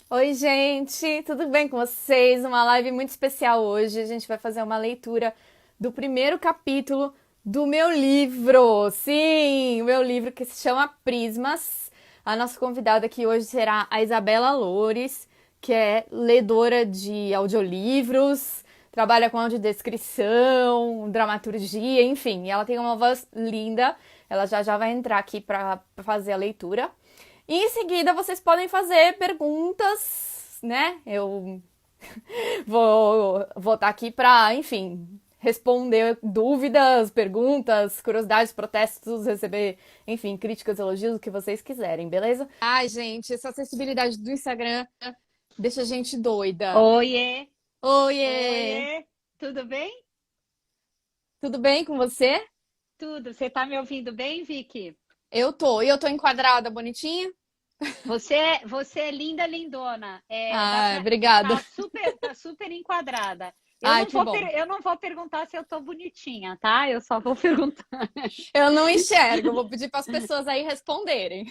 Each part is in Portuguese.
Oi, gente, tudo bem com vocês? Uma live muito especial hoje. A gente vai fazer uma leitura do primeiro capítulo do meu livro. Sim, o meu livro que se chama Prismas. A nossa convidada aqui hoje será a Isabela Loures, que é ledora de audiolivros, trabalha com audiodescrição, dramaturgia, enfim. E ela tem uma voz linda. Ela já vai entrar aqui para fazer a leitura. E em seguida vocês podem fazer perguntas, né? Eu vou estar aqui para, enfim, responder dúvidas, perguntas, curiosidades, protestos, receber, enfim, críticas, elogios, o que vocês quiserem, beleza? Ai, gente, essa acessibilidade do Instagram deixa a gente doida. Oiê, Oiê! oiê, tudo bem? Tudo bem com você? Tudo. Você tá me ouvindo bem, Vicky? E eu tô enquadrada, bonitinha? Você é linda, lindona. Ah, obrigada. Tá super enquadrada. Ai, que bom. Eu não vou perguntar se eu tô bonitinha, tá? Eu só vou perguntar. Eu não enxergo, vou pedir para as pessoas aí responderem.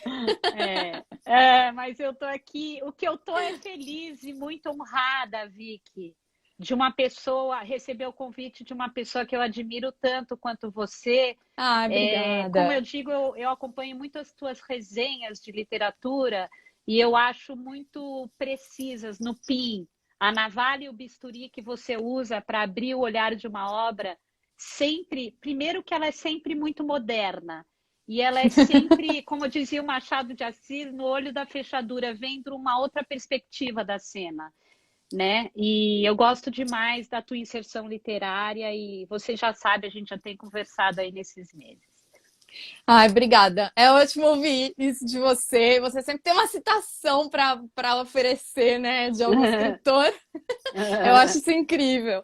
Mas eu tô aqui. O que eu tô é feliz e muito honrada, Vicky, de uma pessoa receber o convite de uma pessoa que eu admiro tanto quanto você. Ai, Como eu obrigada. digo, eu acompanho muito as tuas resenhas de literatura e eu acho muito precisas no PIN. A navalha e o bisturi que você usa para abrir o olhar de uma obra, sempre, primeiro que ela é sempre muito moderna e ela é sempre, como dizia o Machado de Assis, no olho da fechadura, vendo uma outra perspectiva da cena, né? E eu gosto demais da tua inserção literária e você já sabe, a gente já tem conversado aí nesses meses. Ai, obrigada. É ótimo ouvir isso de você. Você sempre tem uma citação para oferecer, né, de algum escritor. Eu acho isso incrível.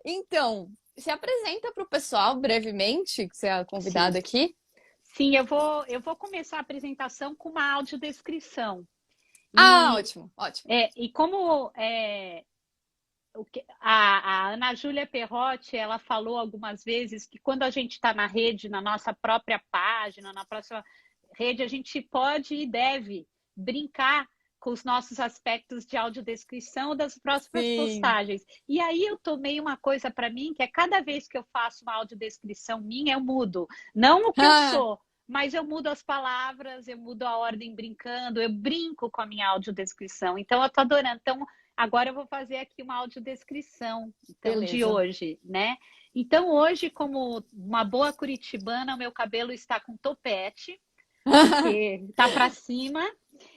Então, se apresenta para o pessoal brevemente, que você é a convidada Sim, aqui. sim, eu vou começar a apresentação com uma audiodescrição. Ah, E, ótimo, ótimo. e como a Ana Júlia Perrotti, ela falou algumas vezes que quando a gente está na rede, na nossa própria página, na próxima rede, a gente pode e deve brincar com os nossos aspectos de audiodescrição das próximas Sim. postagens. E aí eu tomei uma coisa para mim, que é cada vez que eu faço uma audiodescrição minha, eu mudo. Não o que eu Ah, sou, mas eu mudo as palavras, eu mudo a ordem brincando, eu brinco com a minha audiodescrição. Então, eu estou adorando. Então, agora eu vou fazer aqui uma audiodescrição, então, de beleza. hoje, né? Então, hoje, como uma boa curitibana, o meu cabelo está com topete, porque tá para cima,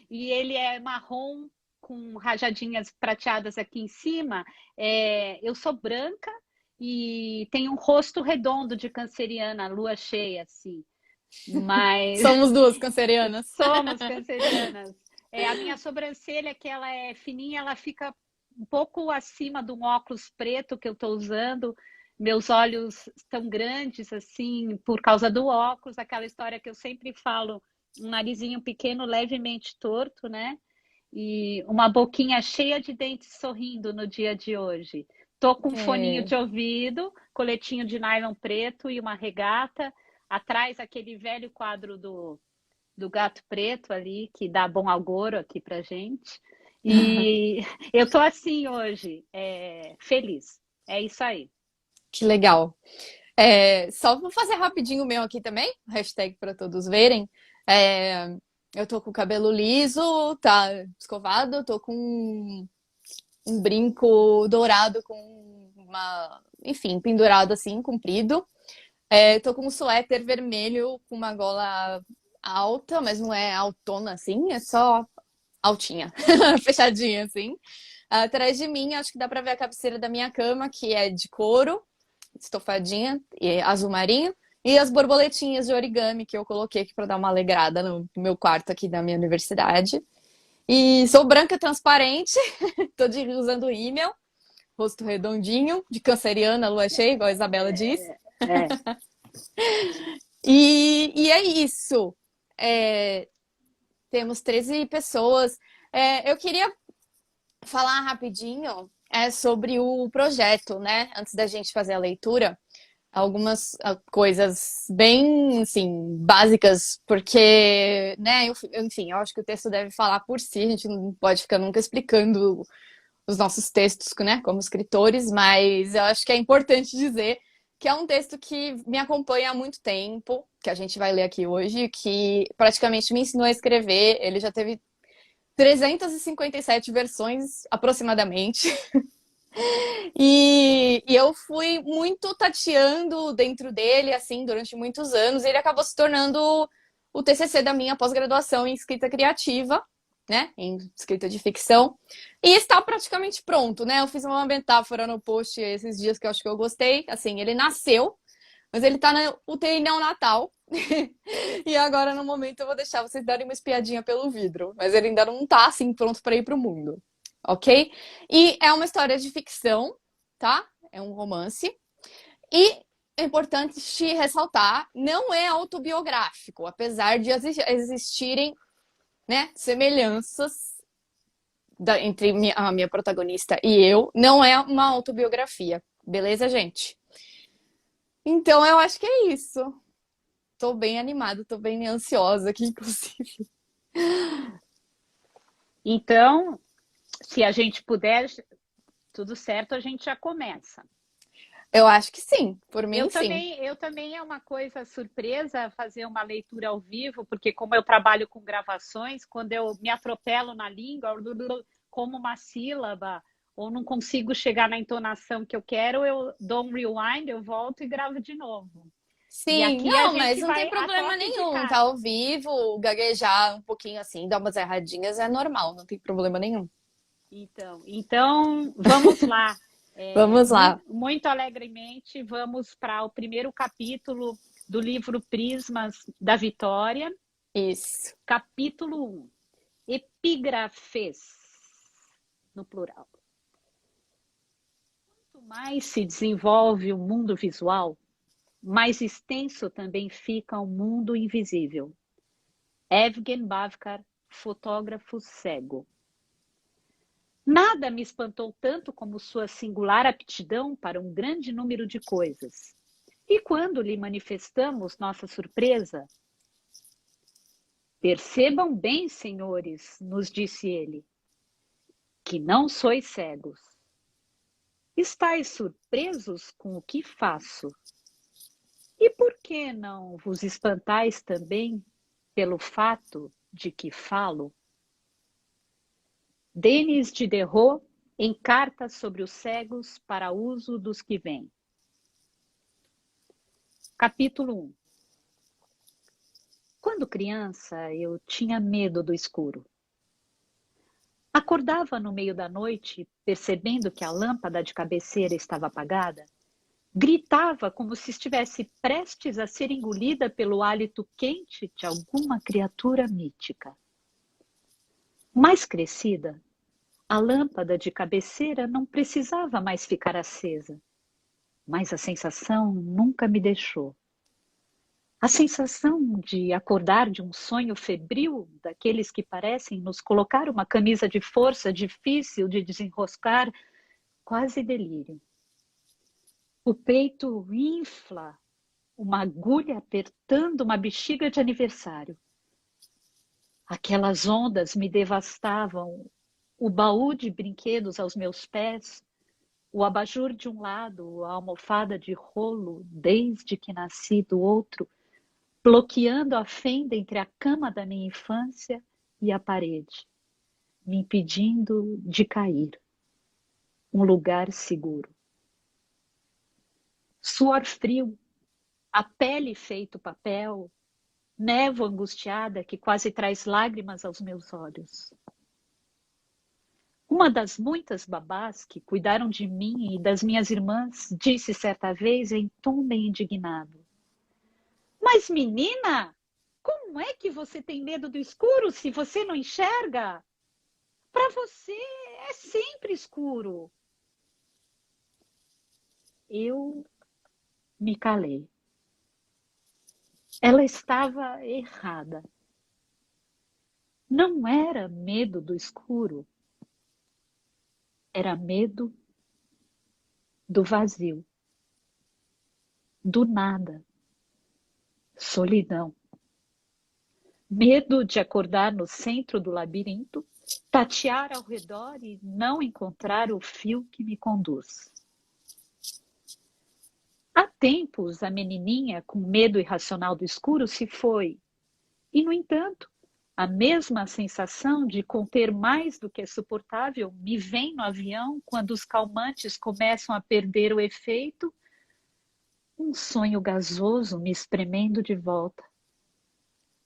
e ele é marrom com rajadinhas prateadas aqui em cima. Eu sou branca e tenho um rosto redondo de canceriana, lua cheia, assim. Mas Somos duas cancerianas. somos cancerianas. A minha sobrancelha, que ela é fininha, ela fica um pouco acima do óculos preto que eu estou usando. Meus olhos estão grandes, assim, por causa do óculos, aquela história que eu sempre falo, um narizinho pequeno, levemente torto, né? E uma boquinha cheia de dentes sorrindo no dia de hoje. Tô com um foninho É. de ouvido, coletinho de nylon preto e uma regata. Atrás, aquele velho quadro do gato preto ali, que dá bom agouro aqui pra gente. E eu tô assim hoje, feliz. É isso aí. Que legal. Só vou fazer rapidinho o meu aqui também, hashtag para todos verem. É, eu tô com o cabelo liso, tá escovado, tô com um brinco dourado com enfim, pendurado assim, comprido. Tô com um suéter vermelho com uma gola alta, mas não é altona assim, é só altinha, fechadinha assim. Atrás de mim, acho que dá pra ver a cabeceira da minha cama, que é de couro, estofadinha, e azul marinho. E as borboletinhas de origami que eu coloquei aqui para dar uma alegrada no meu quarto aqui da minha universidade. E sou branca transparente, tô usando rímel, rosto redondinho, de canceriana, lua cheia, igual a Isabela disse. É, E é isso. É, temos 13 pessoas. Eu queria falar rapidinho sobre o projeto, né? Antes da gente fazer a leitura. algumas coisas bem, assim, básicas, porque, né, enfim, eu acho que o texto deve falar por si, a gente não pode ficar nunca explicando os nossos textos, né, como escritores, mas eu acho que é importante dizer que é um texto que me acompanha há muito tempo, que a gente vai ler aqui hoje, que praticamente me ensinou a escrever. Ele já teve 357 versões aproximadamente. E eu fui muito tateando dentro dele, assim, durante muitos anos. E ele acabou se tornando o TCC da minha pós-graduação em escrita criativa, né? Em escrita de ficção. E está praticamente pronto, né? Eu fiz uma metáfora no post esses dias que eu acho que eu gostei. Assim, ele nasceu, mas ele tá na UTI neonatal. E agora, no momento, eu vou deixar vocês darem uma espiadinha pelo vidro. Mas ele ainda não tá, assim, pronto para ir pro mundo. Ok? E é uma história de ficção, tá? É um romance. E é importante ressaltar, não é autobiográfico, apesar de existirem, né, semelhanças entre a minha protagonista e eu, não é uma autobiografia. Beleza, gente? Então eu acho que é isso. Tô bem animada, tô bem ansiosa aqui, inclusive. Então, se a gente puder, tudo certo, a gente já começa. Eu acho que sim, por mim sim. Eu também é uma coisa surpresa fazer uma leitura ao vivo, porque como eu trabalho com gravações, quando eu me atropelo na língua, como uma sílaba, ou não consigo chegar na entonação que eu quero, eu dou um rewind, eu volto e gravo de novo. E Sim, aqui a não, mas gente não tem vai a problema toque de nenhum. Tá caixa. ao vivo, gaguejar um pouquinho assim, dar umas erradinhas é normal, não tem problema nenhum. Então vamos lá. Vamos lá. Muito, muito alegremente, vamos para o primeiro capítulo do livro Prismas da Vitória, Isso. capítulo 1. Epígrafes, no plural. Quanto mais se desenvolve o mundo visual, mais extenso também fica o mundo invisível. Evgen Bavkar, fotógrafo cego. Nada me espantou tanto como sua singular aptidão para um grande número de coisas. E quando lhe manifestamos nossa surpresa, percebam bem, senhores, nos disse ele, que não sois cegos. Estais surpresos com o que faço? E por que não vos espantais também pelo fato de que falo? Denis Diderot em Cartas sobre os Cegos para uso dos que vêm. Capítulo 1. Quando criança, eu tinha medo do escuro. Acordava no meio da noite, percebendo que a lâmpada de cabeceira estava apagada. Gritava como se estivesse prestes a ser engolida pelo hálito quente de alguma criatura mítica. Mais crescida, a lâmpada de cabeceira não precisava mais ficar acesa, mas a sensação nunca me deixou. A sensação de acordar de um sonho febril, daqueles que parecem nos colocar uma camisa de força difícil de desenroscar, quase delírio. O peito infla, uma agulha apertando uma bexiga de aniversário. Aquelas ondas me devastavam, o baú de brinquedos aos meus pés, o abajur de um lado, a almofada de rolo, desde que nasci do outro, bloqueando a fenda entre a cama da minha infância e a parede, me impedindo de cair. Um lugar seguro. Suor frio, a pele feito papel, névoa angustiada que quase traz lágrimas aos meus olhos. Uma das muitas babás que cuidaram de mim e das minhas irmãs disse certa vez em tom bem indignado: Mas, menina, como é que você tem medo do escuro se você não enxerga? Para você é sempre escuro. Eu me calei. Ela estava errada. Não era medo do escuro, era medo do vazio. Do nada. Solidão. Medo de acordar no centro do labirinto, tatear ao redor e não encontrar o fio que me conduz. Há tempos, a menininha, com medo irracional do escuro, se foi. E, no entanto, a mesma sensação de conter mais do que é suportável me vem no avião quando os calmantes começam a perder o efeito, um sonho gasoso me espremendo de volta.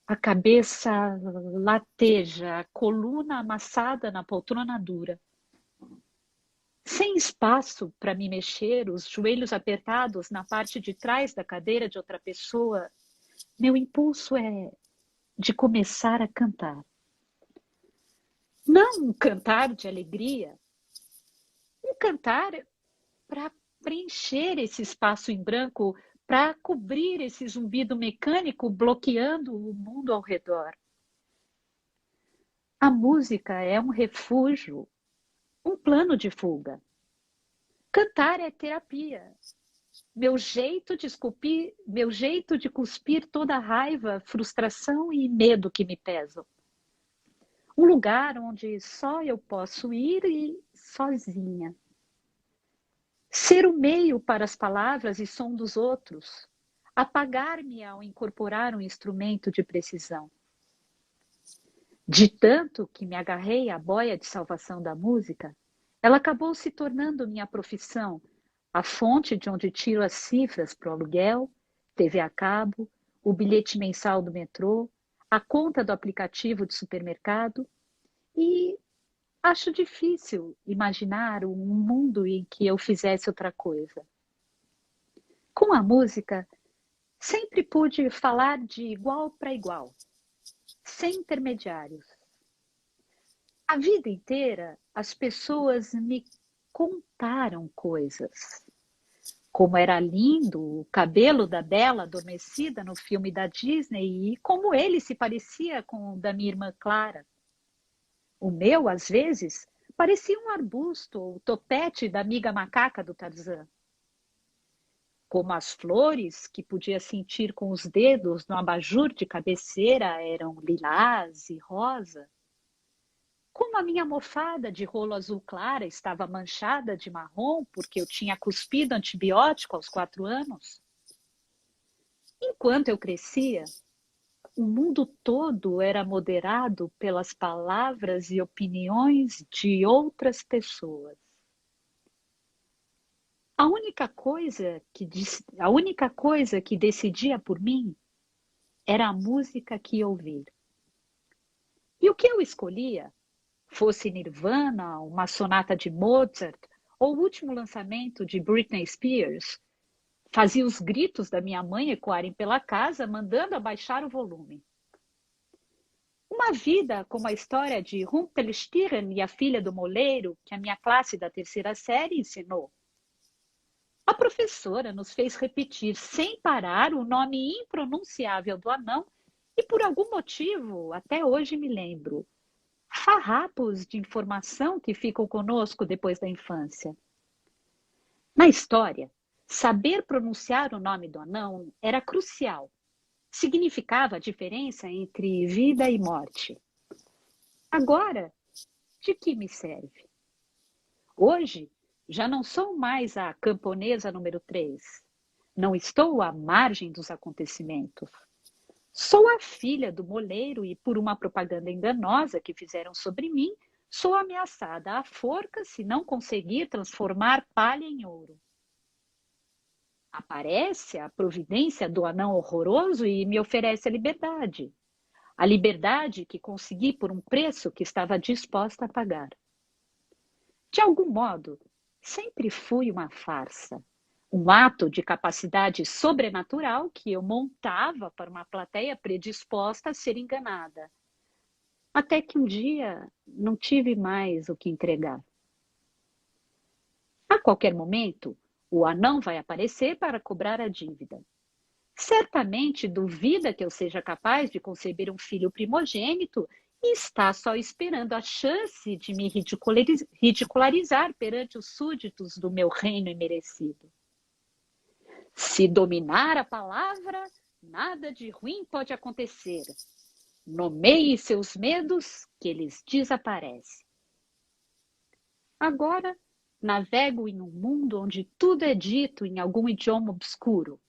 A cabeça lateja, a coluna amassada na poltrona dura. Sem espaço para me mexer, os joelhos apertados na parte de trás da cadeira de outra pessoa, meu impulso é de começar a cantar. Não um cantar de alegria, um cantar para preencher esse espaço em branco, para cobrir esse zumbido mecânico bloqueando o mundo ao redor. A música é um refúgio, um plano de fuga. Cantar é terapia. Meu jeito de cuspir toda a raiva, frustração e medo que me pesam. Um lugar onde só eu posso ir e sozinha. Ser o meio para as palavras e som dos outros. Apagar-me ao incorporar um instrumento de precisão. De tanto que me agarrei à boia de salvação da música, ela acabou se tornando minha profissão, a fonte de onde tiro as cifras para o aluguel, TV a cabo, o bilhete mensal do metrô, a conta do aplicativo de supermercado e acho difícil imaginar um mundo em que eu fizesse outra coisa. Com a música, sempre pude falar de igual para igual, sem intermediários. A vida inteira, as pessoas me contaram coisas. Como era lindo o cabelo da Bela adormecida no filme da Disney e como ele se parecia com o da minha irmã Clara. O meu, às vezes, parecia um arbusto ou topete da amiga macaca do Tarzan. Como as flores que podia sentir com os dedos no abajur de cabeceira eram lilás e rosa. Como a minha almofada de rolo azul clara estava manchada de marrom porque eu tinha cuspido antibiótico aos 4 anos. Enquanto eu crescia, o mundo todo era moderado pelas palavras e opiniões de outras pessoas. A única coisa que decidia por mim era a música que ia ouvir. E o que eu escolhia, fosse Nirvana, uma sonata de Mozart ou o último lançamento de Britney Spears, fazia os gritos da minha mãe ecoarem pela casa, mandando abaixar o volume. Uma vida como a história de Rumpelstiltskin e a filha do moleiro, que a minha classe da 3ª série ensinou. A professora nos fez repetir sem parar o nome impronunciável do anão e, por algum motivo, até hoje me lembro, farrapos de informação que ficam conosco depois da infância. Na história, saber pronunciar o nome do anão era crucial. Significava a diferença entre vida e morte. Agora, de que me serve? Hoje, já não sou mais a camponesa número 3. Não estou à margem dos acontecimentos. Sou a filha do moleiro e, por uma propaganda enganosa que fizeram sobre mim, sou ameaçada à forca se não conseguir transformar palha em ouro. Aparece a providência do anão horroroso e me oferece a liberdade. A liberdade que consegui por um preço que estava disposta a pagar. De algum modo, sempre fui uma farsa. Um ato de capacidade sobrenatural que eu montava para uma plateia predisposta a ser enganada. Até que um dia não tive mais o que entregar. A qualquer momento, o anão vai aparecer para cobrar a dívida. Certamente duvida que eu seja capaz de conceber um filho primogênito e está só esperando a chance de me ridicularizar perante os súditos do meu reino imerecido. Se dominar a palavra, nada de ruim pode acontecer. Nomeie seus medos, que eles desaparecem. Agora, navego em um mundo onde tudo é dito em algum idioma obscuro,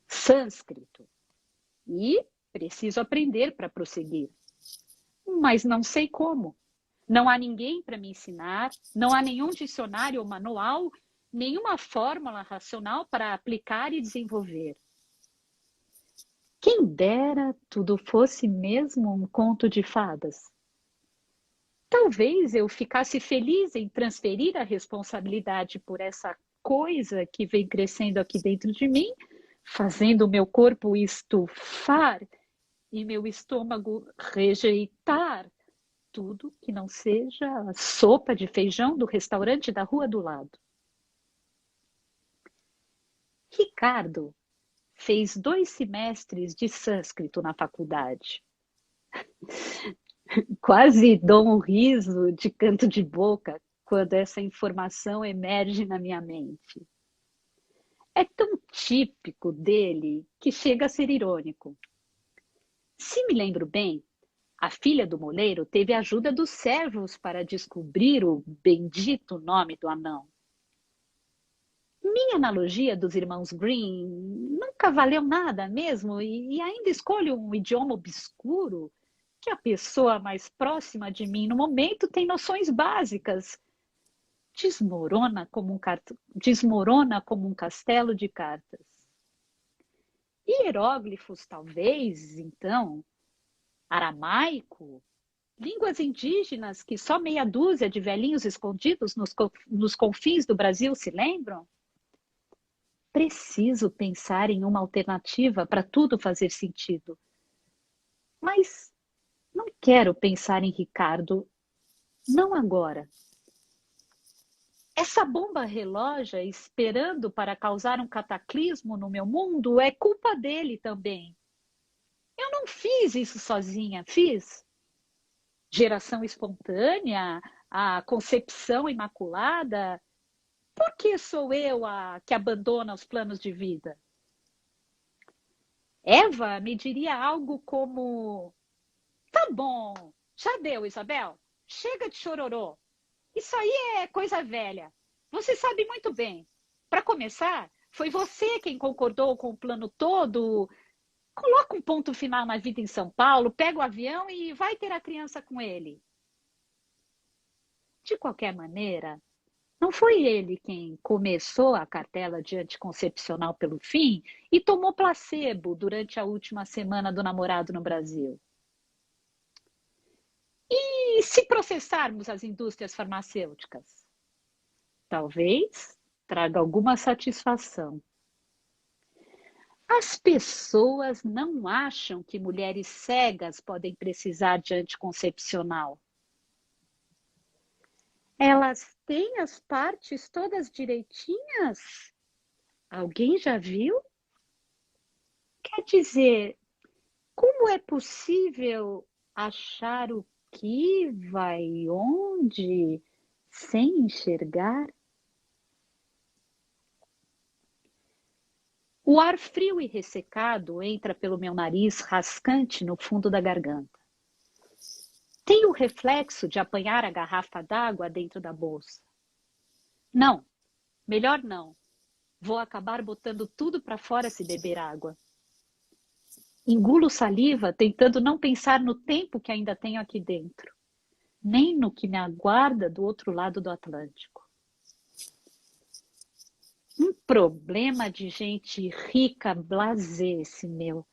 sânscrito, e preciso aprender para prosseguir. Mas não sei como. Não há ninguém para me ensinar, não há nenhum dicionário ou manual, nenhuma fórmula racional para aplicar e desenvolver. Quem dera tudo fosse mesmo um conto de fadas. Talvez eu ficasse feliz em transferir a responsabilidade por essa coisa que vem crescendo aqui dentro de mim, fazendo o meu corpo estufar e meu estômago rejeitar tudo que não seja a sopa de feijão do restaurante da rua do lado. Ricardo fez 2 semestres de sânscrito na faculdade. Quase dou um riso de canto de boca quando essa informação emerge na minha mente. É tão típico dele que chega a ser irônico. Se me lembro bem, a filha do moleiro teve a ajuda dos servos para descobrir o bendito nome do anão. Minha analogia dos irmãos Green nunca valeu nada mesmo e ainda escolho um idioma obscuro que a pessoa mais próxima de mim no momento tem noções básicas. Desmorona como um castelo de cartas. Hieróglifos, talvez, então, aramaico, línguas indígenas que só meia dúzia de velhinhos escondidos nos confins do Brasil se lembram? Preciso pensar em uma alternativa para tudo fazer sentido. Mas não quero pensar em Ricardo, não agora. Essa bomba relógio esperando para causar um cataclismo no meu mundo é culpa dele também. Eu não fiz isso sozinha, fiz. Geração espontânea, a concepção imaculada. Por que sou eu a que abandona os planos de vida? Eva me diria algo como: tá bom, já deu, Isabel. Chega de chororô. Isso aí é coisa velha. Você sabe muito bem. Para começar, foi você quem concordou com o plano todo. Coloca um ponto final na vida em São Paulo, pega o avião e vai ter a criança com ele. De qualquer maneira, não foi ele quem começou a cartela de anticoncepcional pelo fim e tomou placebo durante a última semana do namorado no Brasil. E se processarmos as indústrias farmacêuticas? Talvez traga alguma satisfação. As pessoas não acham que mulheres cegas podem precisar de anticoncepcional. Elas têm as partes todas direitinhas? Alguém já viu? Quer dizer, como é possível achar o que vai onde sem enxergar? O ar frio e ressecado entra pelo meu nariz rascante no fundo da garganta. Tem o reflexo de apanhar a garrafa d'água dentro da bolsa. Não, melhor não. Vou acabar botando tudo para fora se beber água. Engulo saliva, tentando não pensar no tempo que ainda tenho aqui dentro, nem no que me aguarda do outro lado do Atlântico. Um problema de gente rica, blasé esse meu.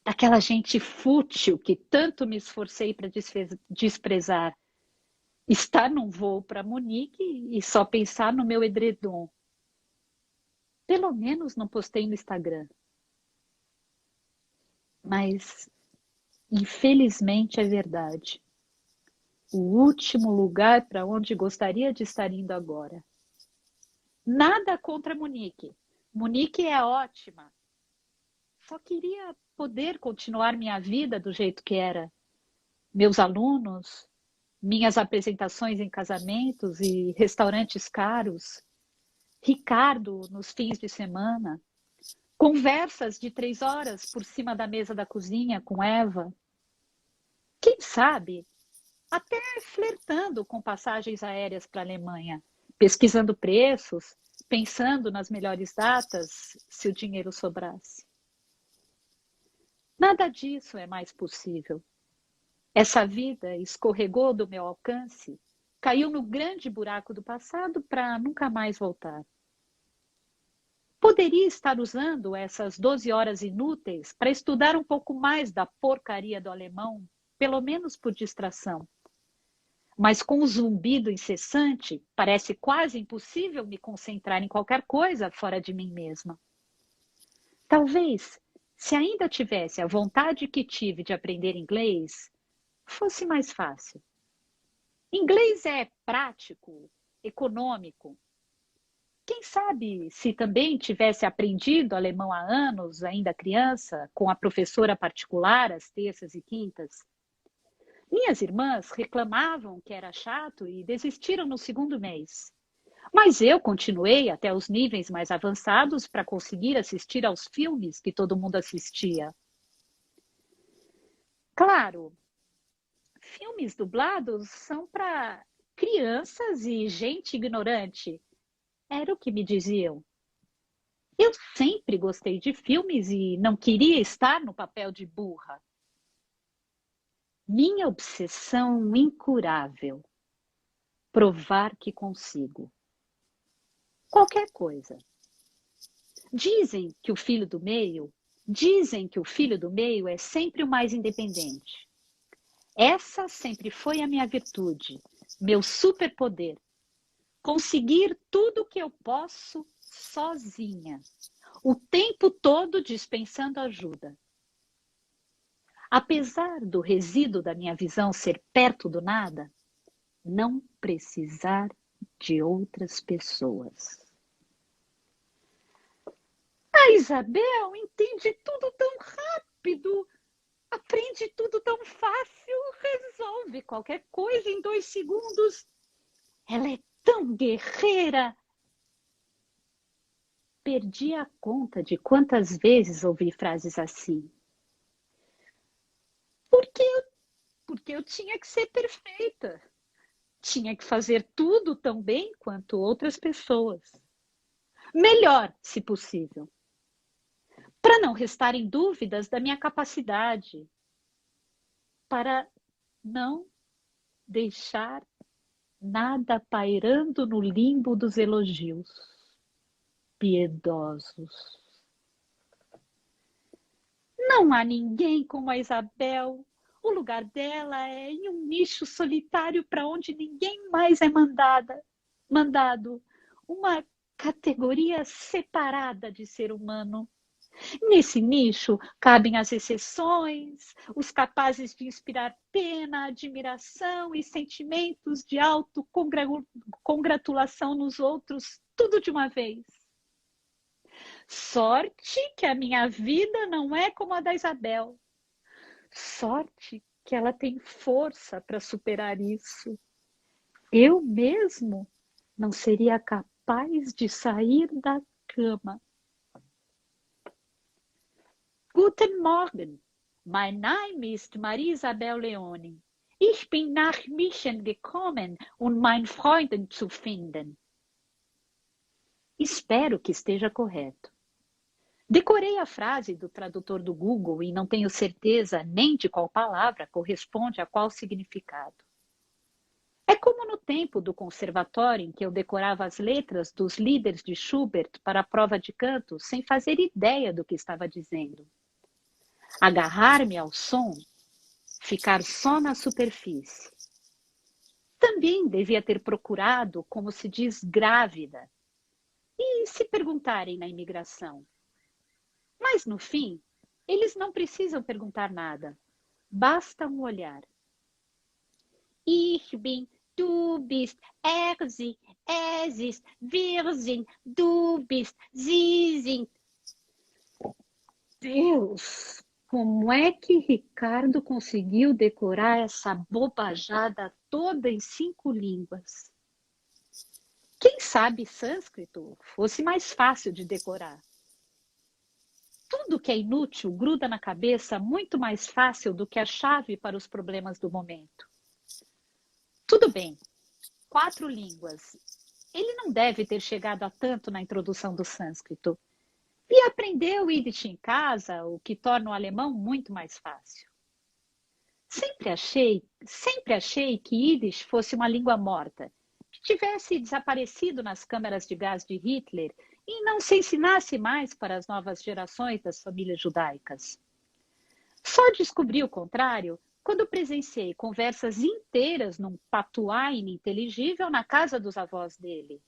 Daquela gente fútil que tanto me esforcei para desprezar. Estar num voo para Munique e só pensar no meu edredom. Pelo menos não postei no Instagram. Mas, infelizmente, é verdade. O último lugar para onde gostaria de estar indo agora. Nada contra Munique. Munique é ótima. Só queria poder continuar minha vida do jeito que era. Meus alunos, minhas apresentações em casamentos e restaurantes caros. Ricardo nos fins de semana. Conversas de 3 horas por cima da mesa da cozinha com Eva. Quem sabe, até flertando com passagens aéreas para a Alemanha, pesquisando preços, pensando nas melhores datas, se o dinheiro sobrasse. Nada disso é mais possível. Essa vida escorregou do meu alcance, caiu no grande buraco do passado para nunca mais voltar. Poderia estar usando essas 12 horas inúteis para estudar um pouco mais da porcaria do alemão, pelo menos por distração. Mas com o zumbido incessante, parece quase impossível me concentrar em qualquer coisa fora de mim mesma. Talvez, se ainda tivesse a vontade que tive de aprender inglês, fosse mais fácil. Inglês é prático, econômico. Quem sabe se também tivesse aprendido alemão há anos, ainda criança, com a professora particular às terças e quintas? Minhas irmãs reclamavam que era chato e desistiram no segundo mês. Mas eu continuei até os níveis mais avançados para conseguir assistir aos filmes que todo mundo assistia. Claro, filmes dublados são para crianças e gente ignorante. Era o que me diziam. Eu sempre gostei de filmes e não queria estar no papel de burra. Minha obsessão incurável. Provar que consigo. Qualquer coisa. Dizem que o filho do meio é sempre o mais independente. Essa sempre foi a minha virtude, meu superpoder. Conseguir tudo o que eu posso sozinha, o tempo todo dispensando ajuda. Apesar do resíduo da minha visão ser perto do nada, não precisar de outras pessoas. A Isabel entende tudo tão rápido, aprende tudo tão fácil, resolve qualquer coisa em 2 segundos. Ela é tão guerreira. Perdi a conta de quantas vezes ouvi frases assim. Porque eu tinha que ser perfeita. Tinha que fazer tudo tão bem quanto outras pessoas. Melhor, se possível. Para não restarem dúvidas da minha capacidade. Para não deixar nada pairando no limbo dos elogios piedosos. Não há ninguém como a Isabel. O lugar dela é em um nicho solitário para onde ninguém mais é mandado. Uma categoria separada de ser humano. Nesse nicho cabem as exceções, os capazes de inspirar pena, admiração e sentimentos de autocongratulação nos outros, tudo de uma vez. Sorte que a minha vida não é como a da Isabel. Sorte que ela tem força para superar isso. Eu mesmo não seria capaz de sair da cama. Guten Morgen, mein Name ist Maria Isabel Leone. Ich bin nach München gekommen, meinen Freunden zu finden. Espero que esteja correto. Decorei a frase do tradutor do Google e não tenho certeza nem de qual palavra corresponde a qual significado. É como no tempo do conservatório em que eu decorava as letras dos líderes de Schubert para a prova de canto sem fazer ideia do que estava dizendo. Agarrar-me ao som, ficar só na superfície. Também devia ter procurado, como se diz, grávida. E se perguntarem na imigração? Mas, no fim, eles não precisam perguntar nada. Basta um olhar. Ich bin, du bist, sie, es ist, wir sind, du bist, sie sind. Deus, como é que Ricardo conseguiu decorar essa bobajada toda em 5 línguas? Quem sabe sânscrito fosse mais fácil de decorar. Tudo que é inútil gruda na cabeça muito mais fácil do que a chave para os problemas do momento. Tudo bem, 4 línguas. Ele não deve ter chegado a tanto na introdução do sânscrito. E aprendeu Yiddish em casa, o que torna o alemão muito mais fácil. Sempre achei que Yiddish fosse uma língua morta, que tivesse desaparecido nas câmaras de gás de Hitler e não se ensinasse mais para as novas gerações das famílias judaicas. Só descobri o contrário quando presenciei conversas inteiras num patuá ininteligível na casa dos avós dele.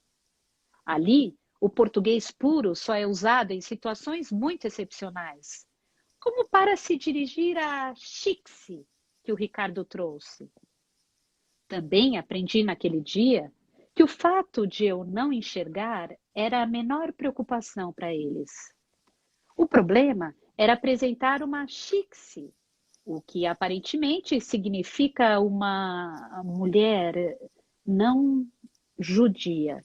Ali, o português puro só é usado em situações muito excepcionais, como para se dirigir a Chixi, que o Ricardo trouxe. Também aprendi naquele dia que o fato de eu não enxergar era a menor preocupação para eles. O problema era apresentar uma Chixi, o que aparentemente significa uma mulher não judia.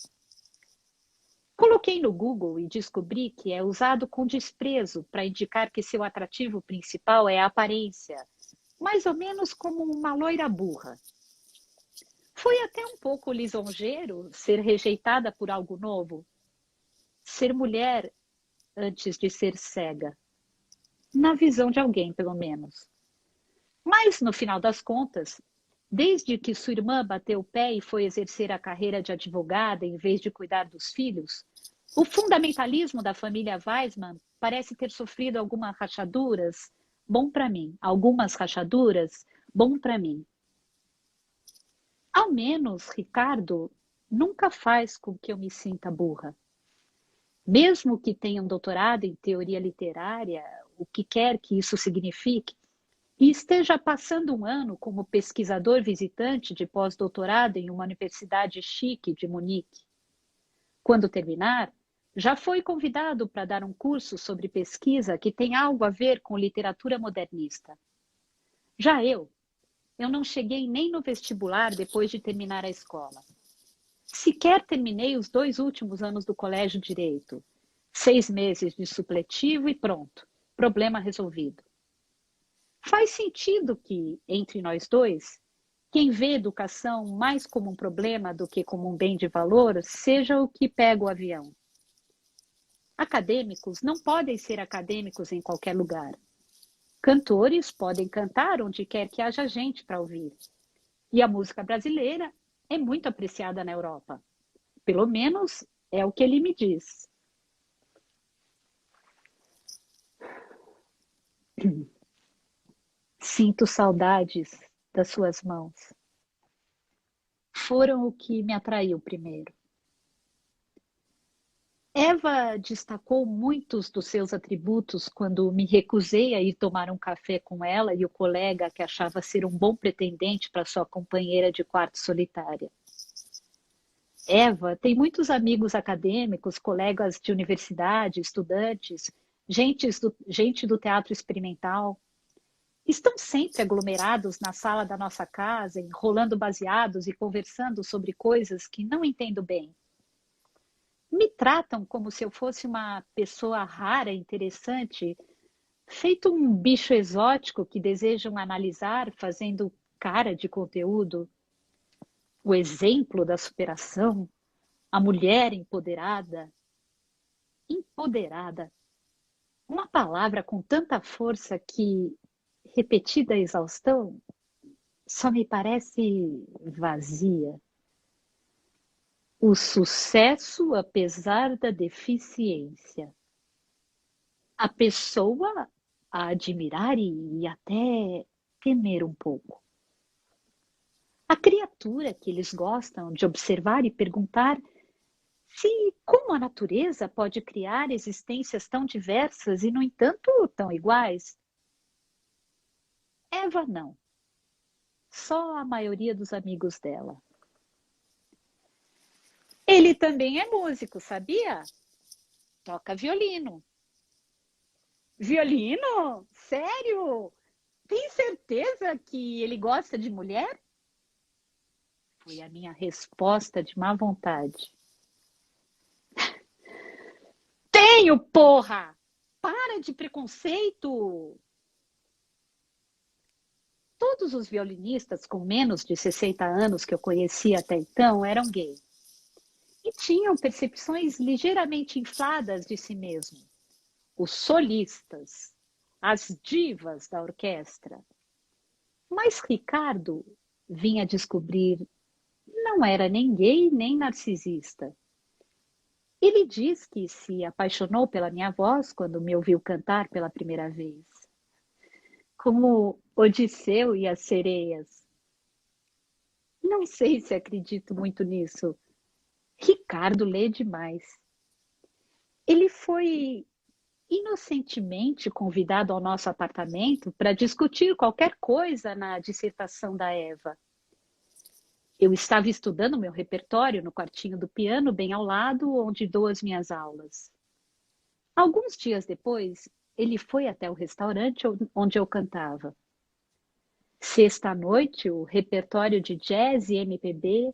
Coloquei no Google e descobri que é usado com desprezo para indicar que seu atrativo principal é a aparência, mais ou menos como uma loira burra. Foi até um pouco lisonjeiro ser rejeitada por algo novo, ser mulher antes de ser cega, na visão de alguém, pelo menos. Mas, no final das contas, desde que sua irmã bateu o pé e foi exercer a carreira de advogada em vez de cuidar dos filhos, o fundamentalismo da família Weissmann parece ter sofrido algumas rachaduras, bom para mim. Ao menos, Ricardo nunca faz com que eu me sinta burra. Mesmo que tenha um doutorado em teoria literária, o que quer que isso signifique, e esteja passando um ano como pesquisador visitante de pós-doutorado em uma universidade chique de Munique. Quando terminar, já foi convidado para dar um curso sobre pesquisa que tem algo a ver com literatura modernista. Já eu não cheguei nem no vestibular depois de terminar a escola. Sequer terminei os 2 últimos anos do colégio direito. 6 meses de supletivo e pronto, problema resolvido. Faz sentido que, entre nós dois, quem vê educação mais como um problema do que como um bem de valor, seja o que pega o avião. Acadêmicos não podem ser acadêmicos em qualquer lugar. Cantores podem cantar onde quer que haja gente para ouvir. E a música brasileira é muito apreciada na Europa. Pelo menos é o que ele me diz. Sinto saudades das suas mãos. Foram o que me atraiu primeiro. Eva destacou muitos dos seus atributos quando me recusei a ir tomar um café com ela e o colega que achava ser um bom pretendente para sua companheira de quarto solitária. Eva tem muitos amigos acadêmicos, colegas de universidade, estudantes, gente do teatro experimental. Estão sempre aglomerados na sala da nossa casa, enrolando baseados e conversando sobre coisas que não entendo bem. Me tratam como se eu fosse uma pessoa rara, interessante, feito um bicho exótico que desejam analisar fazendo cara de conteúdo. O exemplo da superação, a mulher empoderada. Empoderada. Uma palavra com tanta força que, repetida a exaustão, só me parece vazia. O sucesso apesar da deficiência. A pessoa a admirar e até temer um pouco. A criatura que eles gostam de observar e perguntar se como a natureza pode criar existências tão diversas e, no entanto, tão iguais. Eva não. Só a maioria dos amigos dela. Ele também é músico, sabia? Toca violino. Violino? Sério? Tem certeza que ele gosta de mulher? Foi a minha resposta de má vontade. Tenho, porra! para de preconceito! Todos os violinistas com menos de 60 anos que eu conhecia até então eram gays. E tinham percepções ligeiramente infladas de si mesmo. Os solistas, as divas da orquestra. Mas Ricardo vinha descobrir, não era nem gay nem narcisista. Ele diz que se apaixonou pela minha voz quando me ouviu cantar pela primeira vez. Como Odisseu e as sereias. Não sei se acredito muito nisso. Ricardo lê demais. Ele foi inocentemente convidado ao nosso apartamento para discutir qualquer coisa na dissertação da Eva. Eu estava estudando meu repertório no quartinho do piano, bem ao lado, onde dou as minhas aulas. Alguns dias depois, ele foi até o restaurante onde eu cantava. Sexta-noite, o repertório de jazz e MPB,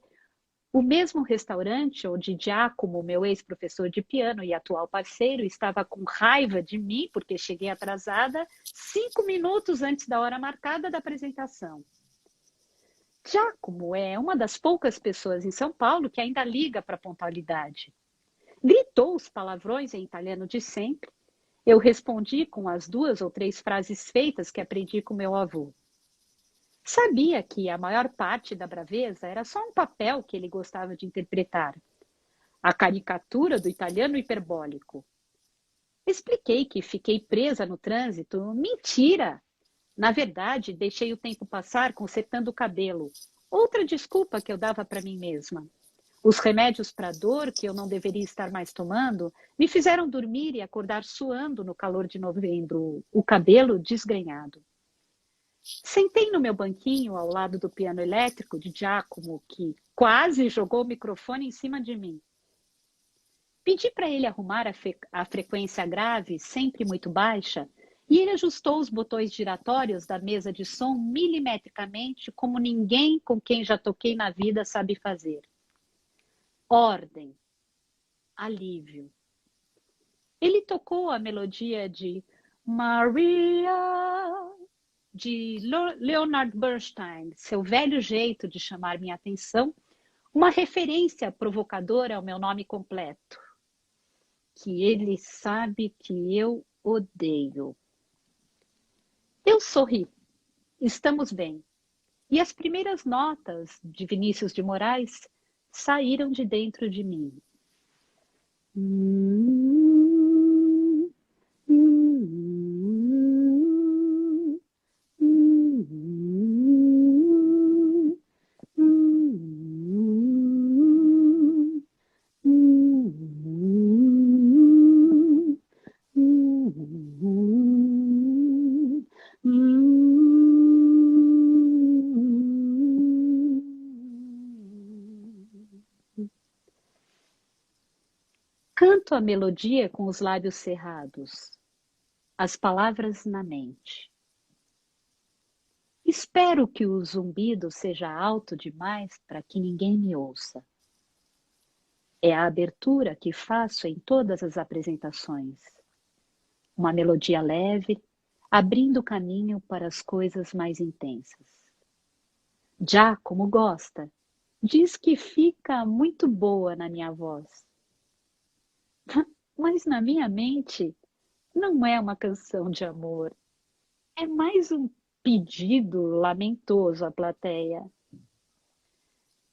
o mesmo restaurante onde Giacomo, meu ex-professor de piano e atual parceiro, estava com raiva de mim porque cheguei atrasada 5 minutos antes da hora marcada da apresentação. Giacomo é uma das poucas pessoas em São Paulo que ainda liga para a pontualidade. Gritou os palavrões em italiano de sempre. Eu respondi com as 2 ou 3 frases feitas que aprendi com meu avô. Sabia que a maior parte da braveza era só um papel que ele gostava de interpretar. A caricatura do italiano hiperbólico. Expliquei que fiquei presa no trânsito. Mentira! Na verdade, deixei o tempo passar consertando o cabelo. Outra desculpa que eu dava para mim mesma. Os remédios para dor, que eu não deveria estar mais tomando, me fizeram dormir e acordar suando no calor de novembro, o cabelo desgrenhado. Sentei no meu banquinho ao lado do piano elétrico de Giacomo, que quase jogou o microfone em cima de mim. Pedi para ele arrumar a frequência grave, sempre muito baixa, e ele ajustou os botões giratórios da mesa de som milimetricamente, como ninguém com quem já toquei na vida sabe fazer. Ordem. Alívio. Ele tocou a melodia de Maria, de Leonard Bernstein, seu velho jeito de chamar minha atenção, uma referência provocadora ao meu nome completo, que ele sabe que eu odeio. Eu sorri. Estamos bem. E as primeiras notas de Vinícius de Moraes saíram de dentro de mim. Canto a melodia com os lábios cerrados, as palavras na mente. Espero que o zumbido seja alto demais para que ninguém me ouça. É a abertura que faço em todas as apresentações. Uma melodia leve, abrindo caminho para as coisas mais intensas. Giacomo gosta, diz que fica muito boa na minha voz. Mas na minha mente não é uma canção de amor. É mais um pedido lamentoso à plateia.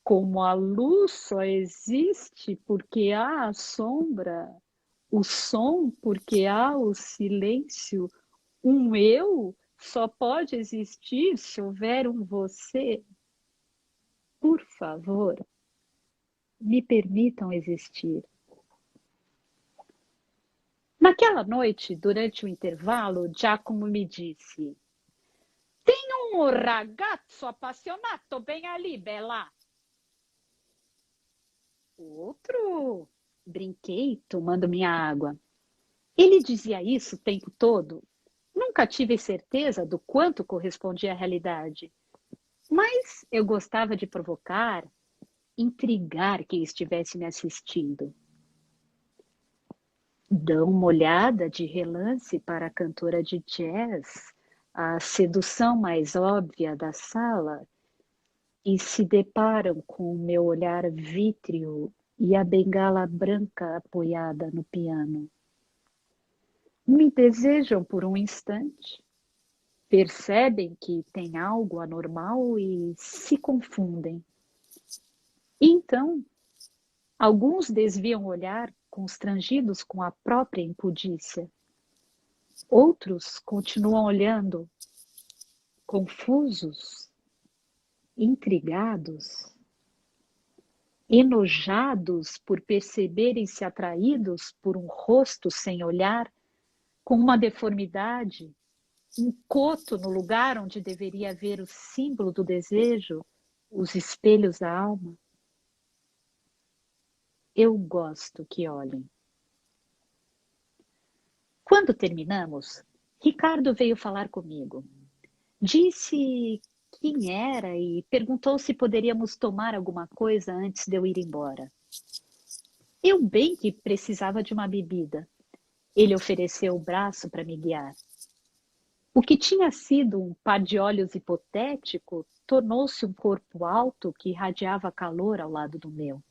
Como a luz só existe porque há a sombra, o som porque há o silêncio, um eu só pode existir se houver um você. Por favor, me permitam existir. Naquela noite, durante o intervalo, Giacomo me disse: Tem um ragazzo appassionato bem ali, Bela. Outro? Brinquei, tomando minha água. Ele dizia isso o tempo todo. Nunca tive certeza do quanto correspondia à realidade. Mas eu gostava de provocar, intrigar quem estivesse me assistindo. Dão uma olhada de relance para a cantora de jazz, a sedução mais óbvia da sala, e se deparam com o meu olhar vítreo e a bengala branca apoiada no piano. Me desejam por um instante, percebem que tem algo anormal e se confundem. E então, alguns desviam o olhar, constrangidos com a própria impudícia. Outros continuam olhando, confusos, intrigados, enojados por perceberem-se atraídos por um rosto sem olhar, com uma deformidade, um coto no lugar onde deveria haver o símbolo do desejo, os espelhos da alma. Eu gosto que olhem. Quando terminamos, Ricardo veio falar comigo. Disse quem era e perguntou se poderíamos tomar alguma coisa antes de eu ir embora. Eu bem que precisava de uma bebida. Ele ofereceu o braço para me guiar. O que tinha sido um par de olhos hipotético tornou-se um corpo alto que irradiava calor ao lado do meu.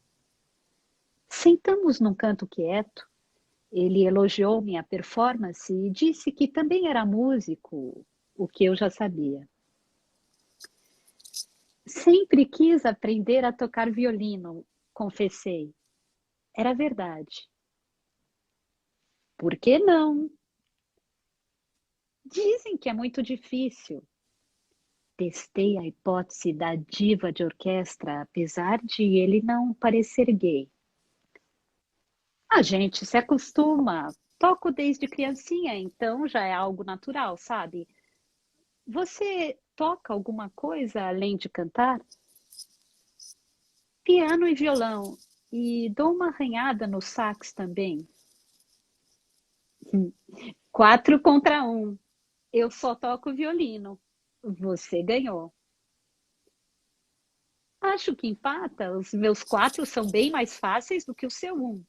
Sentamos num canto quieto. Ele elogiou minha performance e disse que também era músico, o que eu já sabia. Sempre quis aprender a tocar violino, confessei. Era verdade. Por que não? Dizem que é muito difícil. Testei a hipótese da diva de orquestra, apesar de ele não parecer gay. A gente se acostuma. Toco desde criancinha, então já é algo natural, sabe? Você toca alguma coisa além de cantar? Piano e violão. E dou uma arranhada no sax também. 4 contra 1. Eu só toco violino. Você ganhou. Acho que empata. Os meus 4 são bem mais fáceis do que o seu 1.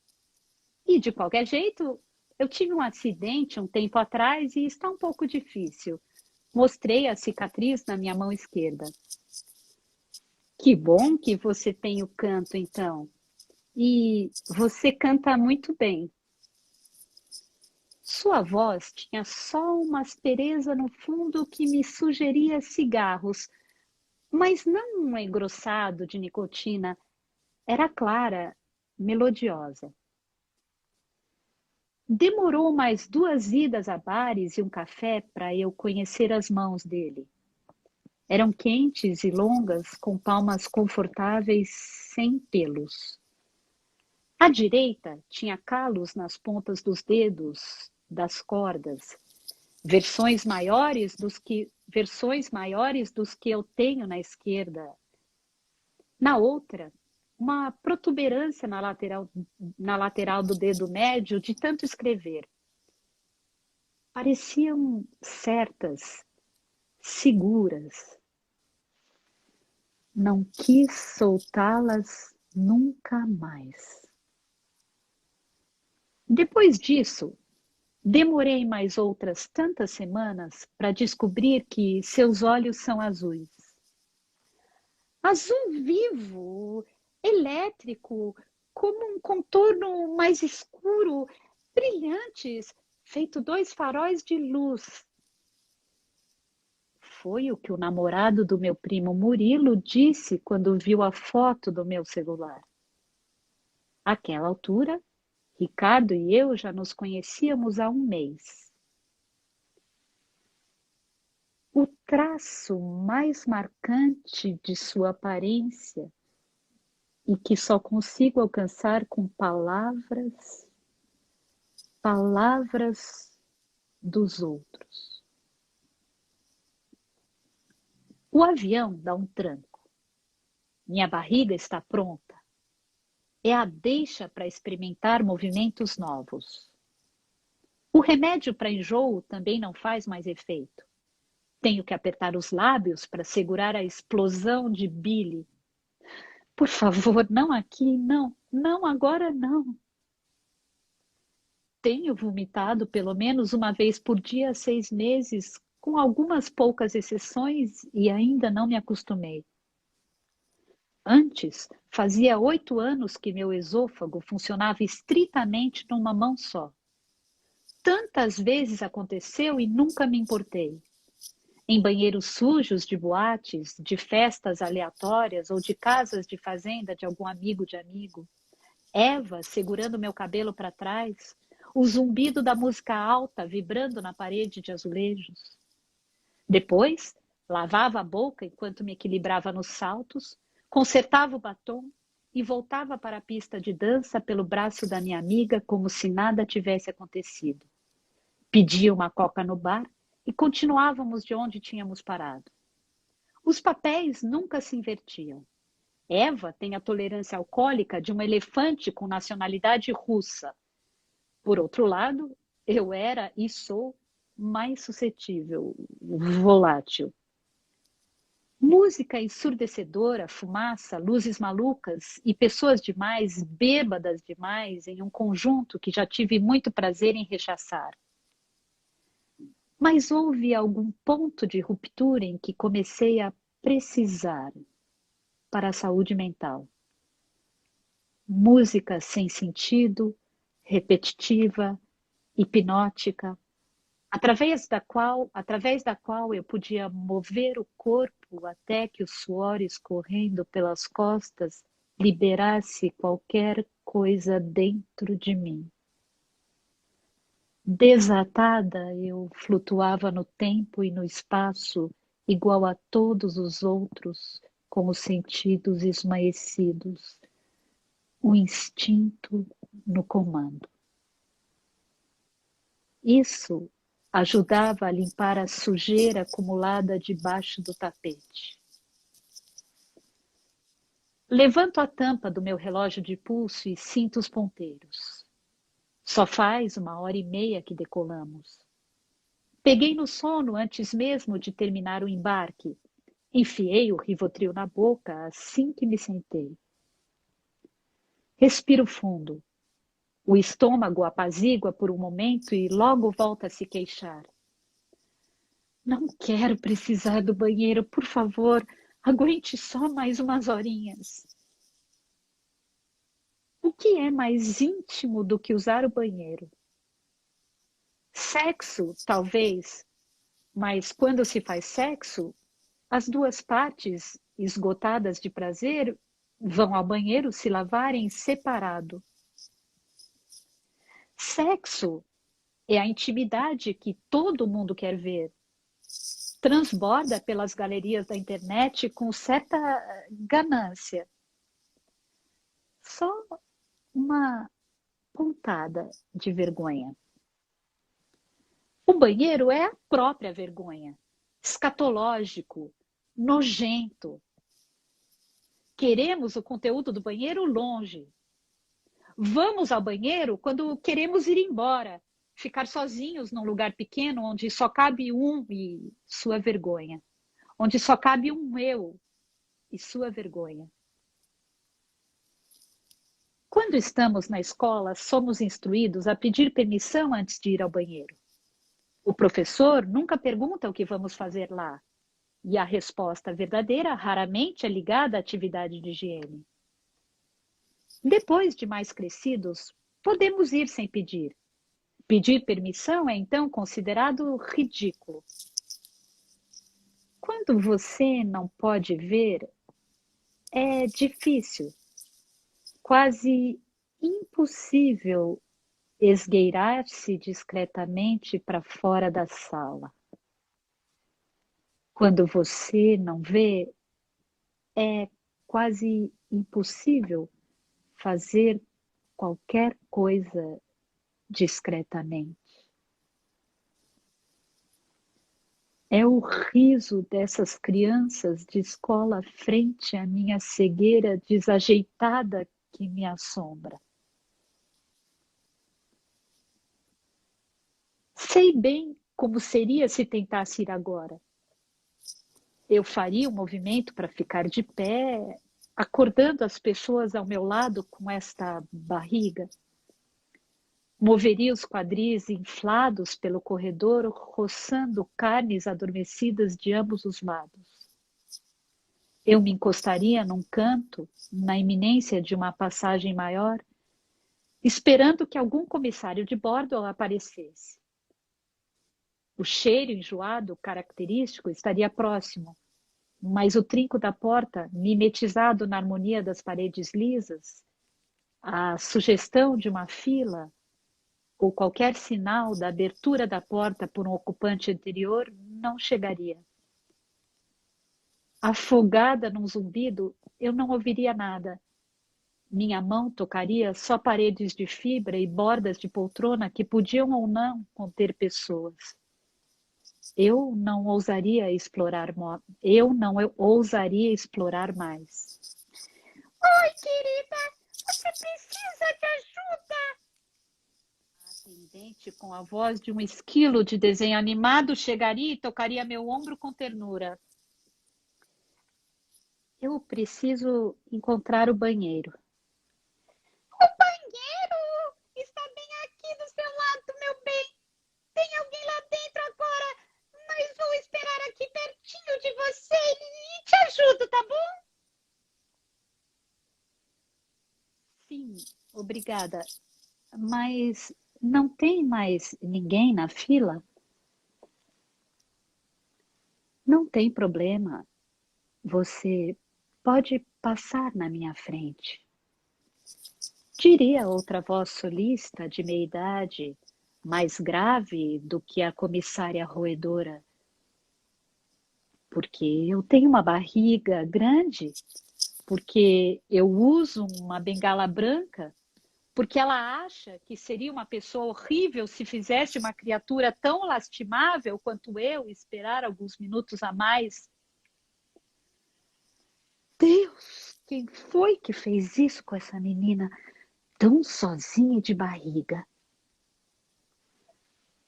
E de qualquer jeito, eu tive um acidente um tempo atrás e está um pouco difícil. Mostrei a cicatriz na minha mão esquerda. Que bom que você tem o canto, então. E você canta muito bem. Sua voz tinha só uma aspereza no fundo que me sugeria cigarros, mas não um engrossado de nicotina. Era clara, melodiosa. Demorou mais 2 idas a bares e um café para eu conhecer as mãos dele. Eram quentes e longas, com palmas confortáveis, sem pelos. À direita tinha calos nas pontas dos dedos, das cordas, versões maiores dos que eu tenho na esquerda. Na outra, uma protuberância na lateral do dedo médio de tanto escrever. Pareciam certas, seguras. Não quis soltá-las nunca mais. Depois disso, demorei mais outras tantas semanas para descobrir que seus olhos são azuis. Azul vivo, elétrico, como um contorno mais escuro, brilhantes, feito 2 faróis de luz. Foi o que o namorado do meu primo Murilo disse quando viu a foto do meu celular. Àquela altura, Ricardo e eu já nos conhecíamos há um mês. O traço mais marcante de sua aparência e que só consigo alcançar com palavras dos outros. O avião dá um tranco. Minha barriga está pronta. É a deixa para experimentar movimentos novos. O remédio para enjoo também não faz mais efeito. Tenho que apertar os lábios para segurar a explosão de bile. Por favor, não aqui, não, não agora não. Tenho vomitado pelo menos uma vez por dia há 6 meses, com algumas poucas exceções, e ainda não me acostumei. Antes, fazia 8 anos que meu esôfago funcionava estritamente numa mão só. Tantas vezes aconteceu e nunca me importei. Em banheiros sujos de boates, de festas aleatórias ou de casas de fazenda de algum amigo de amigo. Eva segurando meu cabelo para trás, o zumbido da música alta vibrando na parede de azulejos. Depois, lavava a boca enquanto me equilibrava nos saltos, consertava o batom e voltava para a pista de dança pelo braço da minha amiga como se nada tivesse acontecido. Pedia uma coca no bar e continuávamos de onde tínhamos parado. Os papéis nunca se invertiam. Eva tem a tolerância alcoólica de um elefante com nacionalidade russa. Por outro lado, eu era e sou mais suscetível, volátil. Música ensurdecedora, fumaça, luzes malucas e pessoas demais, bêbadas demais, em um conjunto que já tive muito prazer em rechaçar. Mas houve algum ponto de ruptura em que comecei a precisar para a saúde mental. Música sem sentido, repetitiva, hipnótica, através da qual eu podia mover o corpo até que o suor escorrendo pelas costas liberasse qualquer coisa dentro de mim. Desatada, eu flutuava no tempo e no espaço, igual a todos os outros, com os sentidos esmaecidos, o instinto no comando. Isso ajudava a limpar a sujeira acumulada debaixo do tapete. Levanto a tampa do meu relógio de pulso e sinto os ponteiros. Só faz 1h30 que decolamos. Peguei no sono antes mesmo de terminar o embarque. Enfiei o Rivotril na boca assim que me sentei. Respiro fundo. O estômago apazigua por um momento e logo volta a se queixar. Não quero precisar do banheiro, por favor, aguente só mais umas horinhas. O que é mais íntimo do que usar o banheiro? Sexo, talvez, mas quando se faz sexo, as duas partes, esgotadas de prazer, vão ao banheiro se lavarem separado. Sexo é a intimidade que todo mundo quer ver. Transborda pelas galerias da internet com certa ganância. Só uma pontada de vergonha. O banheiro é a própria vergonha. Escatológico, nojento. Queremos o conteúdo do banheiro longe. Vamos ao banheiro quando queremos ir embora, ficar sozinhos num lugar pequeno onde só cabe um e sua vergonha, onde só cabe um eu e sua vergonha. Quando estamos na escola, somos instruídos a pedir permissão antes de ir ao banheiro. O professor nunca pergunta o que vamos fazer lá, e a resposta verdadeira raramente é ligada à atividade de higiene. Depois de mais crescidos, podemos ir sem pedir. Pedir permissão é então considerado ridículo. Quando você não pode ver, é difícil, quase impossível esgueirar-se discretamente para fora da sala. Quando você não vê, é quase impossível fazer qualquer coisa discretamente. É o riso dessas crianças de escola frente à minha cegueira desajeitada que me assombra. Sei bem como seria se tentasse ir agora. Eu faria um movimento para ficar de pé, acordando as pessoas ao meu lado com esta barriga. Moveria os quadris inflados pelo corredor, roçando carnes adormecidas de ambos os lados. Eu me encostaria num canto, na iminência de uma passagem maior, esperando que algum comissário de bordo aparecesse. O cheiro enjoado característico estaria próximo, mas o trinco da porta, mimetizado na harmonia das paredes lisas, a sugestão de uma fila ou qualquer sinal da abertura da porta por um ocupante anterior não chegaria. Afogada num zumbido, eu não ouviria nada. Minha mão tocaria só paredes de fibra e bordas de poltrona que podiam ou não conter pessoas. Eu não ousaria explorar mais. Oi, querida, você precisa de ajuda? A atendente, com a voz de um esquilo de desenho animado, chegaria e tocaria meu ombro com ternura. Eu preciso encontrar o banheiro. O banheiro está bem aqui do seu lado, meu bem. Tem alguém lá dentro agora, mas vou esperar aqui pertinho de você e te ajudo, tá bom? Sim, obrigada. Mas não tem mais ninguém na fila? Não tem problema. Você pode passar na minha frente. Diria outra voz solista de meia-idade, mais grave do que a comissária roedora. Porque eu tenho uma barriga grande, porque eu uso uma bengala branca, porque ela acha que seria uma pessoa horrível se fizesse uma criatura tão lastimável quanto eu esperar alguns minutos a mais. Deus, quem foi que fez isso com essa menina tão sozinha e de barriga?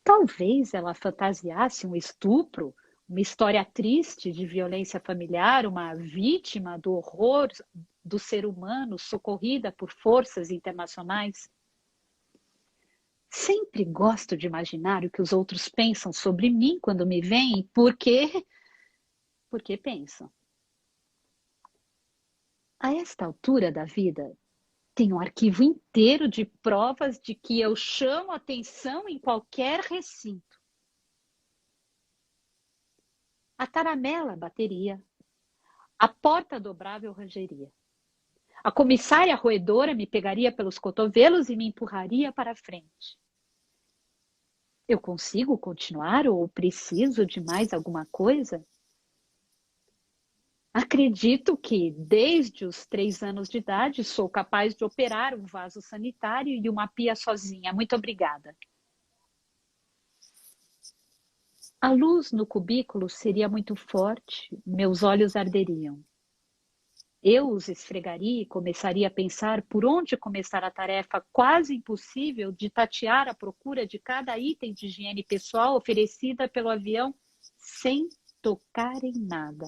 Talvez ela fantasiasse um estupro, uma história triste de violência familiar, uma vítima do horror do ser humano socorrida por forças internacionais. Sempre gosto de imaginar o que os outros pensam sobre mim quando me veem, porque pensam. A esta altura da vida, tenho um arquivo inteiro de provas de que eu chamo atenção em qualquer recinto. A taramela bateria, a porta dobrável rangeria. A comissária roedora me pegaria pelos cotovelos e me empurraria para a frente. Eu consigo continuar ou preciso de mais alguma coisa? Acredito que, desde os 3 anos de idade, sou capaz de operar um vaso sanitário e uma pia sozinha. Muito obrigada. A luz no cubículo seria muito forte, meus olhos arderiam. Eu os esfregaria e começaria a pensar por onde começar a tarefa quase impossível de tatear à procura de cada item de higiene pessoal oferecida pelo avião sem tocar em nada.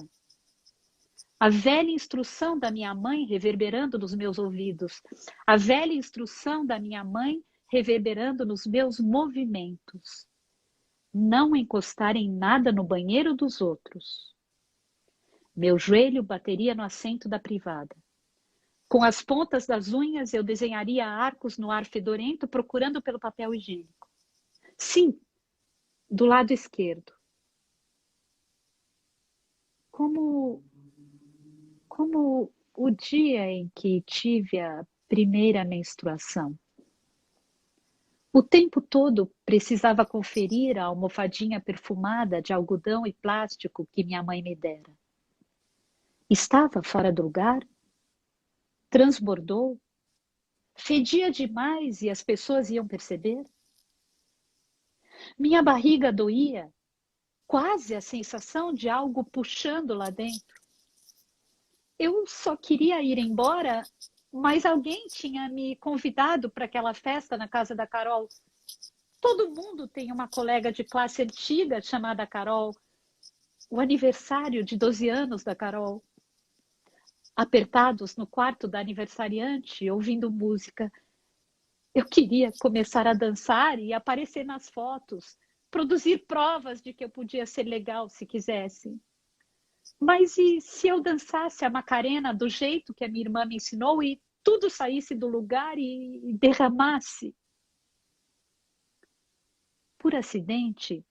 A velha instrução da minha mãe reverberando nos meus ouvidos. A velha instrução da minha mãe reverberando nos meus movimentos. Não encostar em nada no banheiro dos outros. Meu joelho bateria no assento da privada. Com as pontas das unhas eu desenharia arcos no ar fedorento procurando pelo papel higiênico. Sim, do lado esquerdo. Como o dia em que tive a primeira menstruação. O tempo todo precisava conferir a almofadinha perfumada de algodão e plástico que minha mãe me dera. Estava fora do lugar? Transbordou? Fedia demais e as pessoas iam perceber? Minha barriga doía, quase a sensação de algo puxando lá dentro. Eu só queria ir embora, mas alguém tinha me convidado para aquela festa na casa da Carol. Todo mundo tem uma colega de classe antiga chamada Carol. O aniversário de 12 anos da Carol. Apertados no quarto da aniversariante, ouvindo música. Eu queria começar a dançar e aparecer nas fotos, produzir provas de que eu podia ser legal se quisesse. Mas e se eu dançasse a Macarena do jeito que a minha irmã me ensinou e tudo saísse do lugar e derramasse? Por acidente,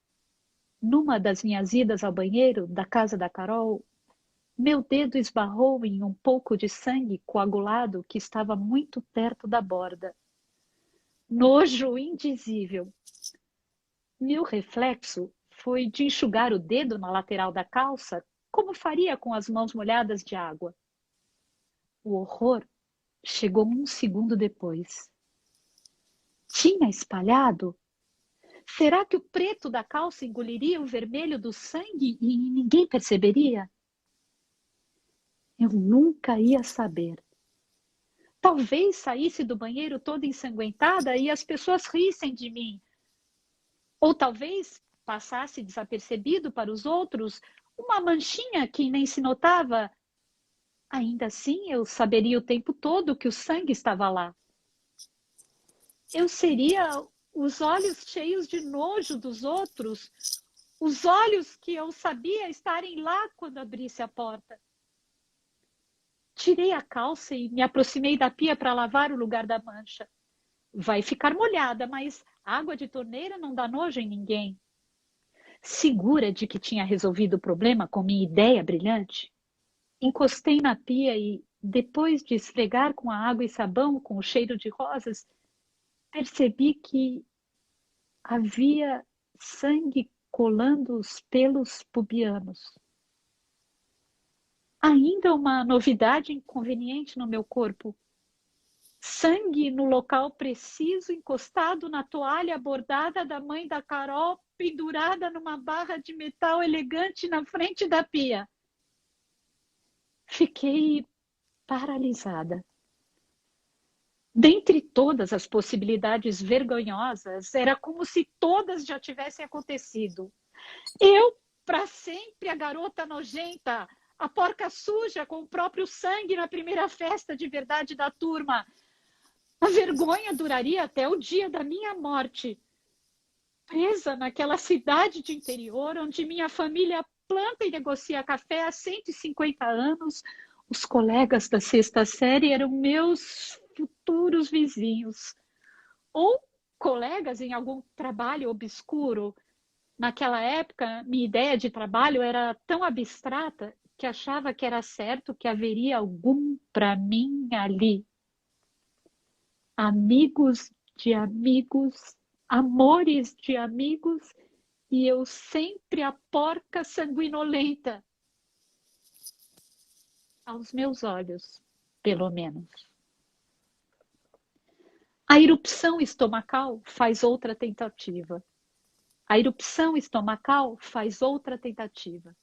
numa das minhas idas ao banheiro da casa da Carol, meu dedo esbarrou em um pouco de sangue coagulado que estava muito perto da borda. Nojo indizível. Meu reflexo foi de enxugar o dedo na lateral da calça, como faria com as mãos molhadas de água. O horror chegou um segundo depois. Tinha espalhado? Será que o preto da calça engoliria o vermelho do sangue e ninguém perceberia? Eu nunca ia saber. Talvez saísse do banheiro toda ensanguentada e as pessoas rissem de mim. Ou talvez passasse desapercebido para os outros uma manchinha que nem se notava. Ainda assim, eu saberia o tempo todo que o sangue estava lá. Eu seria os olhos cheios de nojo dos outros, os olhos que eu sabia estarem lá quando abrisse a porta. Tirei a calça e me aproximei da pia para lavar o lugar da mancha. Vai ficar molhada, mas água de torneira não dá nojo em ninguém. Segura de que tinha resolvido o problema com minha ideia brilhante, encostei na pia e, depois de esfregar com a água e sabão com o cheiro de rosas, percebi que havia sangue colando os pelos pubianos. Ainda uma novidade inconveniente no meu corpo. Sangue no local preciso, encostado na toalha bordada da mãe da Carol, pendurada numa barra de metal elegante na frente da pia. Fiquei paralisada. Dentre todas as possibilidades vergonhosas, era como se todas já tivessem acontecido. Eu, para sempre, a garota nojenta, a porca suja com o próprio sangue na primeira festa de verdade da turma. A vergonha duraria até o dia da minha morte. Presa naquela cidade de interior onde minha família planta e negocia café há 150 anos, os colegas da sexta série eram meus futuros vizinhos. Ou colegas em algum trabalho obscuro. Naquela época, minha ideia de trabalho era tão abstrata que achava que era certo que haveria algum para mim ali. Amigos de amigos, amores de amigos, e eu sempre a porca sanguinolenta. Aos meus olhos, pelo menos. A erupção estomacal faz outra tentativa. A erupção estomacal faz outra tentativa.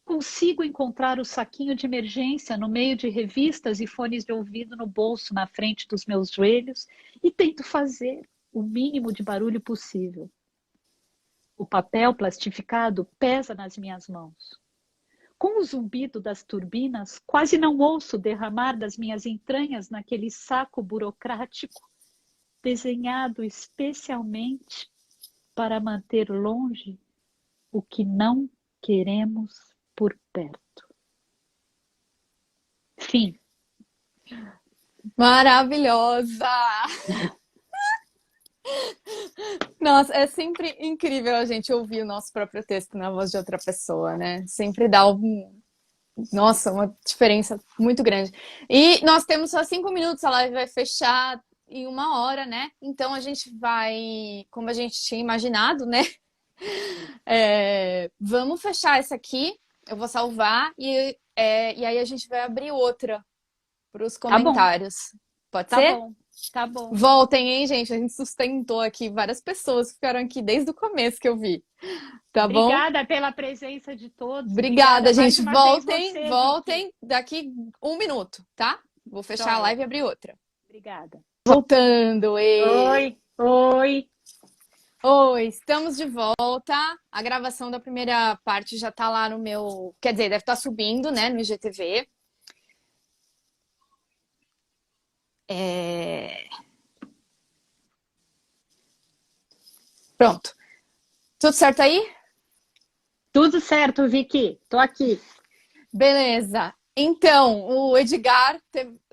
Consigo encontrar o saquinho de emergência no meio de revistas e fones de ouvido no bolso na frente dos meus joelhos e tento fazer o mínimo de barulho possível. O papel plastificado pesa nas minhas mãos. Com o zumbido das turbinas, quase não ouço derramar das minhas entranhas naquele saco burocrático, desenhado especialmente para manter longe o que não queremos por perto. Fim. Maravilhosa! Nossa, é sempre incrível a gente ouvir o nosso próprio texto na voz de outra pessoa, né? Sempre dá nossa, uma diferença muito grande. E nós temos só 5 minutos, a live vai fechar em 1 hora, né? Então a gente vai, como a gente tinha imaginado, né? Vamos fechar essa aqui, eu vou salvar e aí a gente vai abrir outra para os Tá bom, comentários. Pode tá ser? bom, tá bom. Voltem, hein, gente? A gente sustentou aqui várias pessoas que ficaram aqui desde o começo que eu vi. Tá bom? Obrigada pela presença de todos. Obrigada, mais gente. uma vez Voltem, você, Vicky. voltem daqui 1 minuto, tá? Vou fechar a Joia. live e abrir outra. Obrigada. Voltando, ei. Oi. Oi, estamos de volta. A gravação da primeira parte já tá lá no meu... Quer dizer, deve estar subindo, né, no IGTV. Pronto. Tudo certo aí? Tudo certo, Vicky. Tô aqui. Beleza. Então, o Edgar,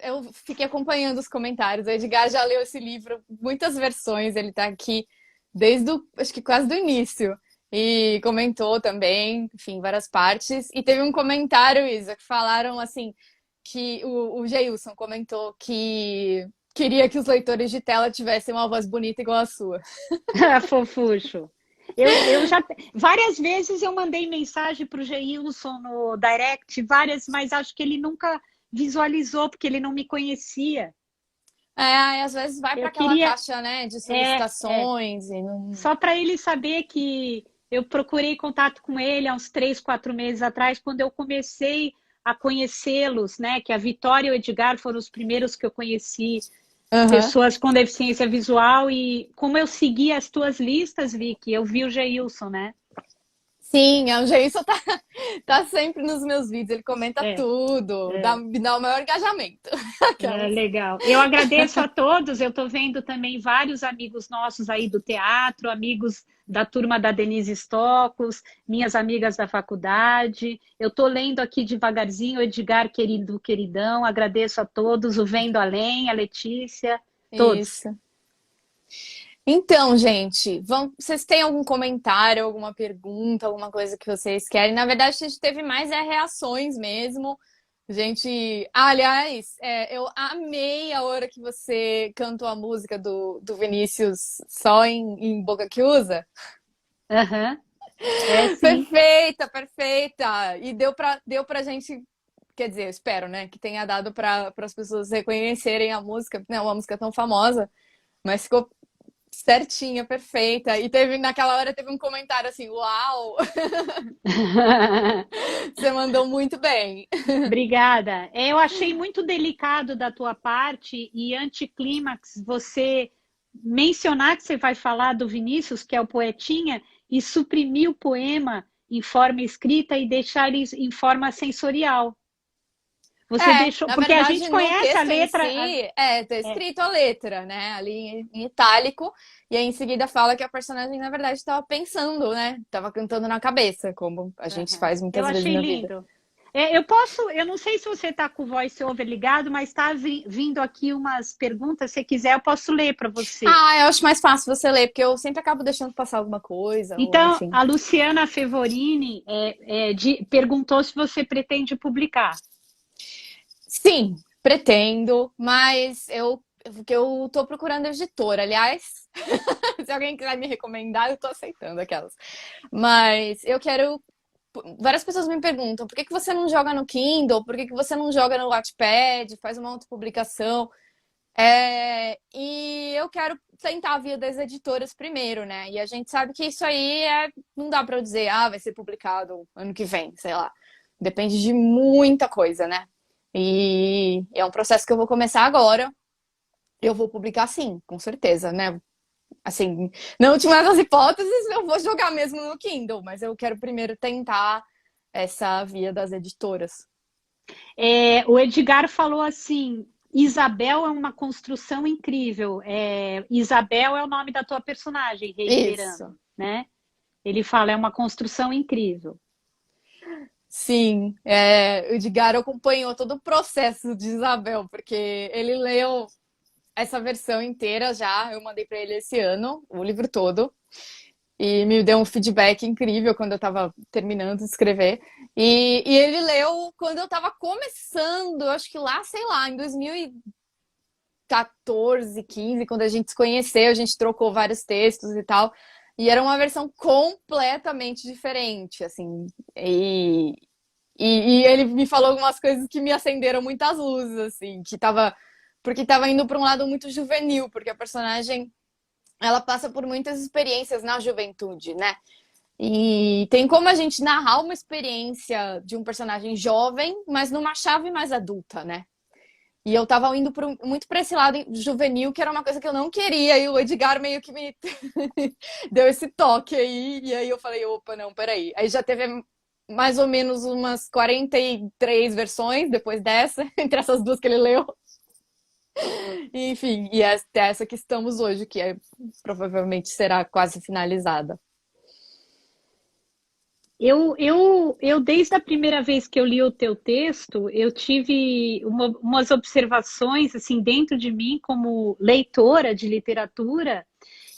eu fiquei acompanhando os comentários. O Edgar já leu esse livro, muitas versões. Ele tá aqui desde acho que quase do início. E comentou também, enfim, várias partes. E teve um comentário, Isa, que falaram assim, que o Geilson comentou que queria que os leitores de tela tivessem uma voz bonita igual a sua. Fofucho. Eu já várias vezes eu mandei mensagem para o Geilson no direct, várias, mas acho que ele nunca visualizou porque ele não me conhecia. É, e às vezes vai para Eu aquela queria caixa, né, de é, é, solicitações e não. só para ele saber que eu procurei contato com ele há uns 3, 4 meses atrás, quando eu comecei a conhecê-los, né? Que a Vitória e o Edgar foram os primeiros que eu conheci, Aham. pessoas com deficiência visual, e como eu segui as tuas listas, Vicky, eu vi o Geilson, né? Sim, o Geilson tá sempre nos meus vídeos, ele comenta É, tudo, é. dá o maior engajamento. É, Aquelas. legal. Eu agradeço a todos. Eu estou vendo também vários amigos nossos aí do teatro, amigos da turma da Denise Stocos, minhas amigas da faculdade. Eu estou lendo aqui devagarzinho, Edgar, querido, queridão. Agradeço a todos, o Vendo Além, a Letícia, todos. Isso. Então, gente, vocês têm algum comentário, alguma pergunta, alguma coisa que vocês querem? Na verdade, a gente teve mais reações mesmo. Gente, aliás, eu amei a hora que você cantou a música do Vinícius só em Boca que Usa. Aham. É, sim. Perfeita, perfeita. E deu pra gente, quer dizer, eu espero, né, que tenha dado para as pessoas reconhecerem a música, não é uma música tão famosa, mas ficou certinha, perfeita. E naquela hora teve um comentário assim: "Uau, você mandou muito bem". Obrigada. Eu achei muito delicado da tua parte e anticlímax você mencionar que você vai falar do Vinícius, que é o poetinha, e suprimir o poema em forma escrita e deixar ele em forma sensorial. Você deixou, Na porque a gente verdade, no conhece a texto em letra. si, tá É, escrito a letra, né? Ali em itálico, e aí em seguida fala que a personagem, na verdade, estava pensando, né? Tava cantando na cabeça, como a gente aham. faz Eu muitas vezes achei na vida. lindo. Eu não sei se você está com o voice over ligado, mas está vindo aqui umas perguntas. Se quiser, eu posso ler para você. Ah, eu acho mais fácil você ler, porque eu sempre acabo deixando passar alguma coisa, ou Então, enfim. a Luciana Fevorini perguntou se você pretende publicar. Sim, pretendo, mas porque eu tô procurando editora. Aliás, se alguém quiser me recomendar, eu tô aceitando aquelas. Mas eu quero. Várias pessoas me perguntam por que que você não joga no Kindle, por que que você não joga no Wattpad, faz uma autopublicação. E eu quero tentar a via das editoras primeiro, né? E a gente sabe que isso aí não dá pra eu dizer, vai ser publicado ano que vem, sei lá. Depende de muita coisa, né? E é um processo que eu vou começar agora. Eu vou publicar sim, com certeza, né? Assim, na última das hipóteses, eu vou jogar mesmo no Kindle, mas eu quero primeiro tentar essa via das editoras. O Edgar falou assim: Isabel é uma construção incrível. Isabel é o nome da tua personagem, Isso. reiterando, né? Ele fala, é uma construção incrível. Sim, o Edgar acompanhou todo o processo de Isabel, porque ele leu essa versão inteira já, eu mandei para ele esse ano, o livro todo, e me deu um feedback incrível quando eu estava terminando de escrever. E ele leu quando eu estava começando, acho que lá, sei lá, em 2014, 15, quando a gente se conheceu, a gente trocou vários textos e tal. E era uma versão completamente diferente, assim. E ele me falou algumas coisas que me acenderam muitas luzes, assim, porque tava indo para um lado muito juvenil, porque a personagem ela passa por muitas experiências na juventude, né? E tem como a gente narrar uma experiência de um personagem jovem, mas numa chave mais adulta, né? E eu tava indo muito para esse lado juvenil, que era uma coisa que eu não queria, e o Edgar meio que me deu esse toque aí, e aí eu falei, opa, não, peraí. Aí já teve mais ou menos umas 43 versões depois dessa, entre essas duas que ele leu. Enfim, e essa que estamos hoje, que provavelmente será quase finalizada. Desde a primeira vez que eu li o teu texto, eu tive umas observações assim dentro de mim como leitora de literatura,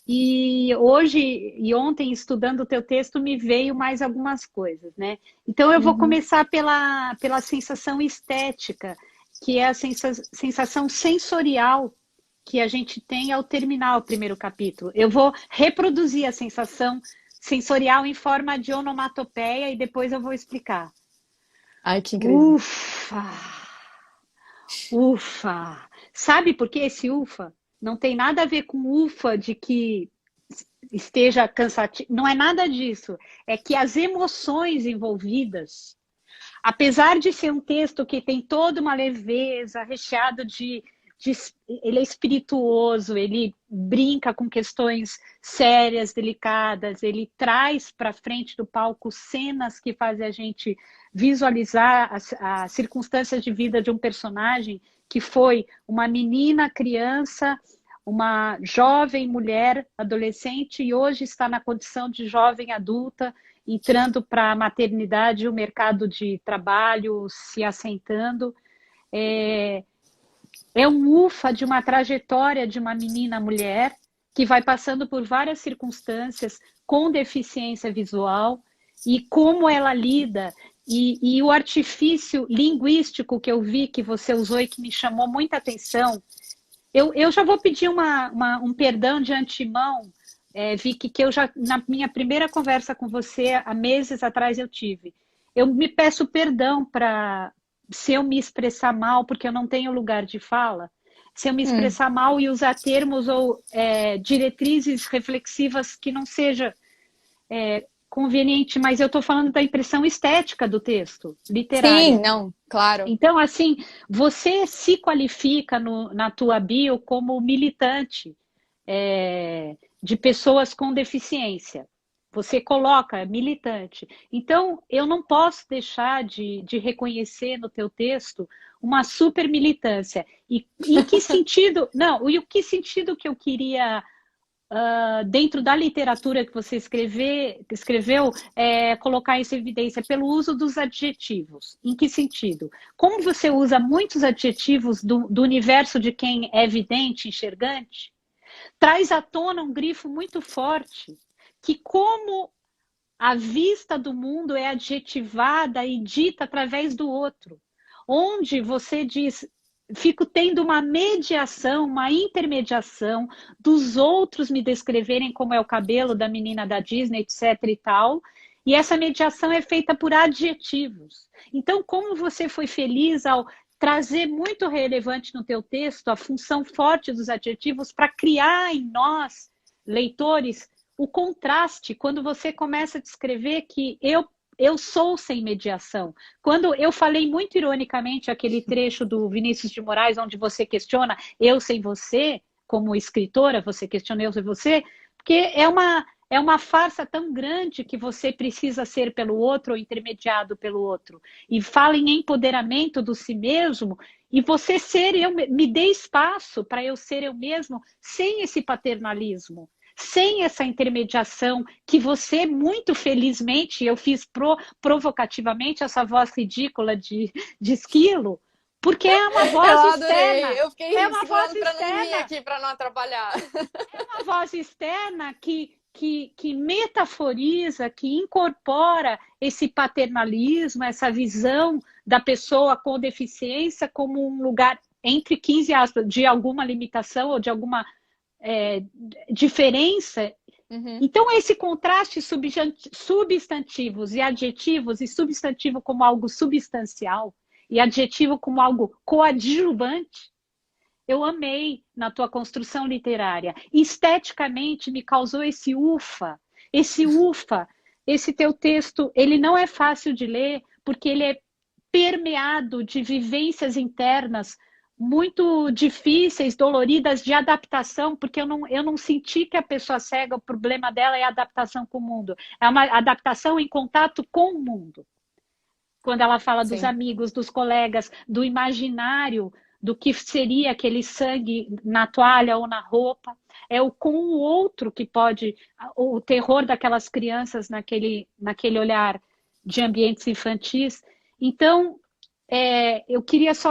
e hoje e ontem, estudando o teu texto, me veio mais algumas coisas, né? Então eu vou Uhum. começar pela sensação estética, que é a sensação sensorial que a gente tem ao terminar o primeiro capítulo. Eu vou reproduzir a sensação sensorial em forma de onomatopeia e depois eu vou explicar. Ai, que incrível. Ufa! Ufa! Sabe por que esse ufa? Não tem nada a ver com ufa de que esteja cansativo. Não é nada disso. É que as emoções envolvidas, apesar de ser um texto que tem toda uma leveza, recheado de ele é espirituoso, ele brinca com questões sérias, delicadas, ele traz para frente do palco cenas que fazem a gente visualizar as circunstâncias de vida de um personagem que foi uma menina, criança, uma jovem mulher, adolescente, e hoje está na condição de jovem adulta, entrando para a maternidade e o mercado de trabalho, se assentando. É um ufa de uma trajetória de uma menina mulher que vai passando por várias circunstâncias com deficiência visual e como ela lida. E o artifício linguístico que eu vi que você usou e que me chamou muita atenção. Eu já vou pedir um perdão de antemão, Vicky, que eu já, na minha primeira conversa com você, há meses atrás, eu tive. Eu me peço perdão para se eu me expressar mal, porque eu não tenho lugar de fala, se eu me Hum. expressar mal e usar termos ou diretrizes reflexivas que não seja conveniente, mas eu estou falando da impressão estética do texto, Sim, literária. não, claro. Então, assim, você se qualifica na tua bio como militante de pessoas com deficiência. Você coloca militante. Então, eu não posso deixar de reconhecer no teu texto uma super militância. E em que sentido? Não, e o que sentido que eu queria dentro da literatura que você escreveu, colocar isso em evidência pelo uso dos adjetivos. Em que sentido? Como você usa muitos adjetivos do universo de quem é vidente, enxergante, traz à tona um grifo muito forte, que como a vista do mundo é adjetivada e dita através do outro, onde você diz, fico tendo uma mediação, uma intermediação dos outros me descreverem como é o cabelo da menina da Disney, etc e tal, e essa mediação é feita por adjetivos. Então, como você foi feliz ao trazer muito relevante no teu texto a função forte dos adjetivos para criar em nós, leitores, o contraste, quando você começa a descrever que eu sou sem mediação. Quando eu falei muito ironicamente aquele trecho do Vinícius de Moraes, onde você questiona eu sem você, como escritora, você questiona eu sem você, porque é uma farsa tão grande que você precisa ser pelo outro ou intermediado pelo outro. E fala em empoderamento do si mesmo, e você ser eu, me dê espaço para eu ser eu mesmo sem esse paternalismo, sem essa intermediação que você, muito felizmente, eu fiz provocativamente essa voz ridícula de esquilo, porque é uma Eu voz adorei. externa. Eu fiquei É uma voz segurando para não rir externa. aqui, para não atrapalhar. É uma voz externa que metaforiza, que incorpora esse paternalismo, essa visão da pessoa com deficiência como um lugar, entre 15 aspas, de alguma limitação ou de alguma diferença. Uhum. Então, esse contraste substantivos e adjetivos, e substantivo como algo substancial, e adjetivo como algo coadjuvante, eu amei na tua construção literária. Esteticamente, me causou esse ufa, esse ufa. Esse teu texto, ele não é fácil de ler, porque ele é permeado de vivências internas muito difíceis, doloridas de adaptação, porque eu não senti que a pessoa cega, o problema dela é a adaptação com o mundo. É uma adaptação em contato com o mundo. Quando ela fala dos Sim. amigos, dos colegas, do imaginário do que seria aquele sangue na toalha ou na roupa, é o com o outro que pode, o terror daquelas crianças naquele olhar de ambientes infantis. Então, eu queria só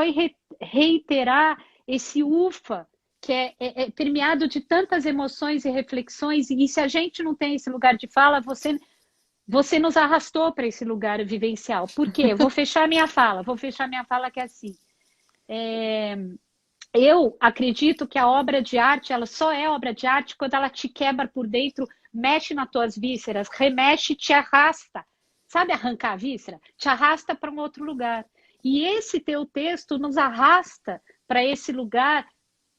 reiterar esse ufa, que é permeado de tantas emoções e reflexões, e se a gente não tem esse lugar de fala, você nos arrastou para esse lugar vivencial. Por quê? Vou fechar minha fala que é assim. Eu acredito que a obra de arte, ela só é obra de arte quando ela te quebra por dentro, mexe nas tuas vísceras, remexe, te arrasta. Sabe arrancar a víscera? Te arrasta para um outro lugar. E esse teu texto nos arrasta para esse lugar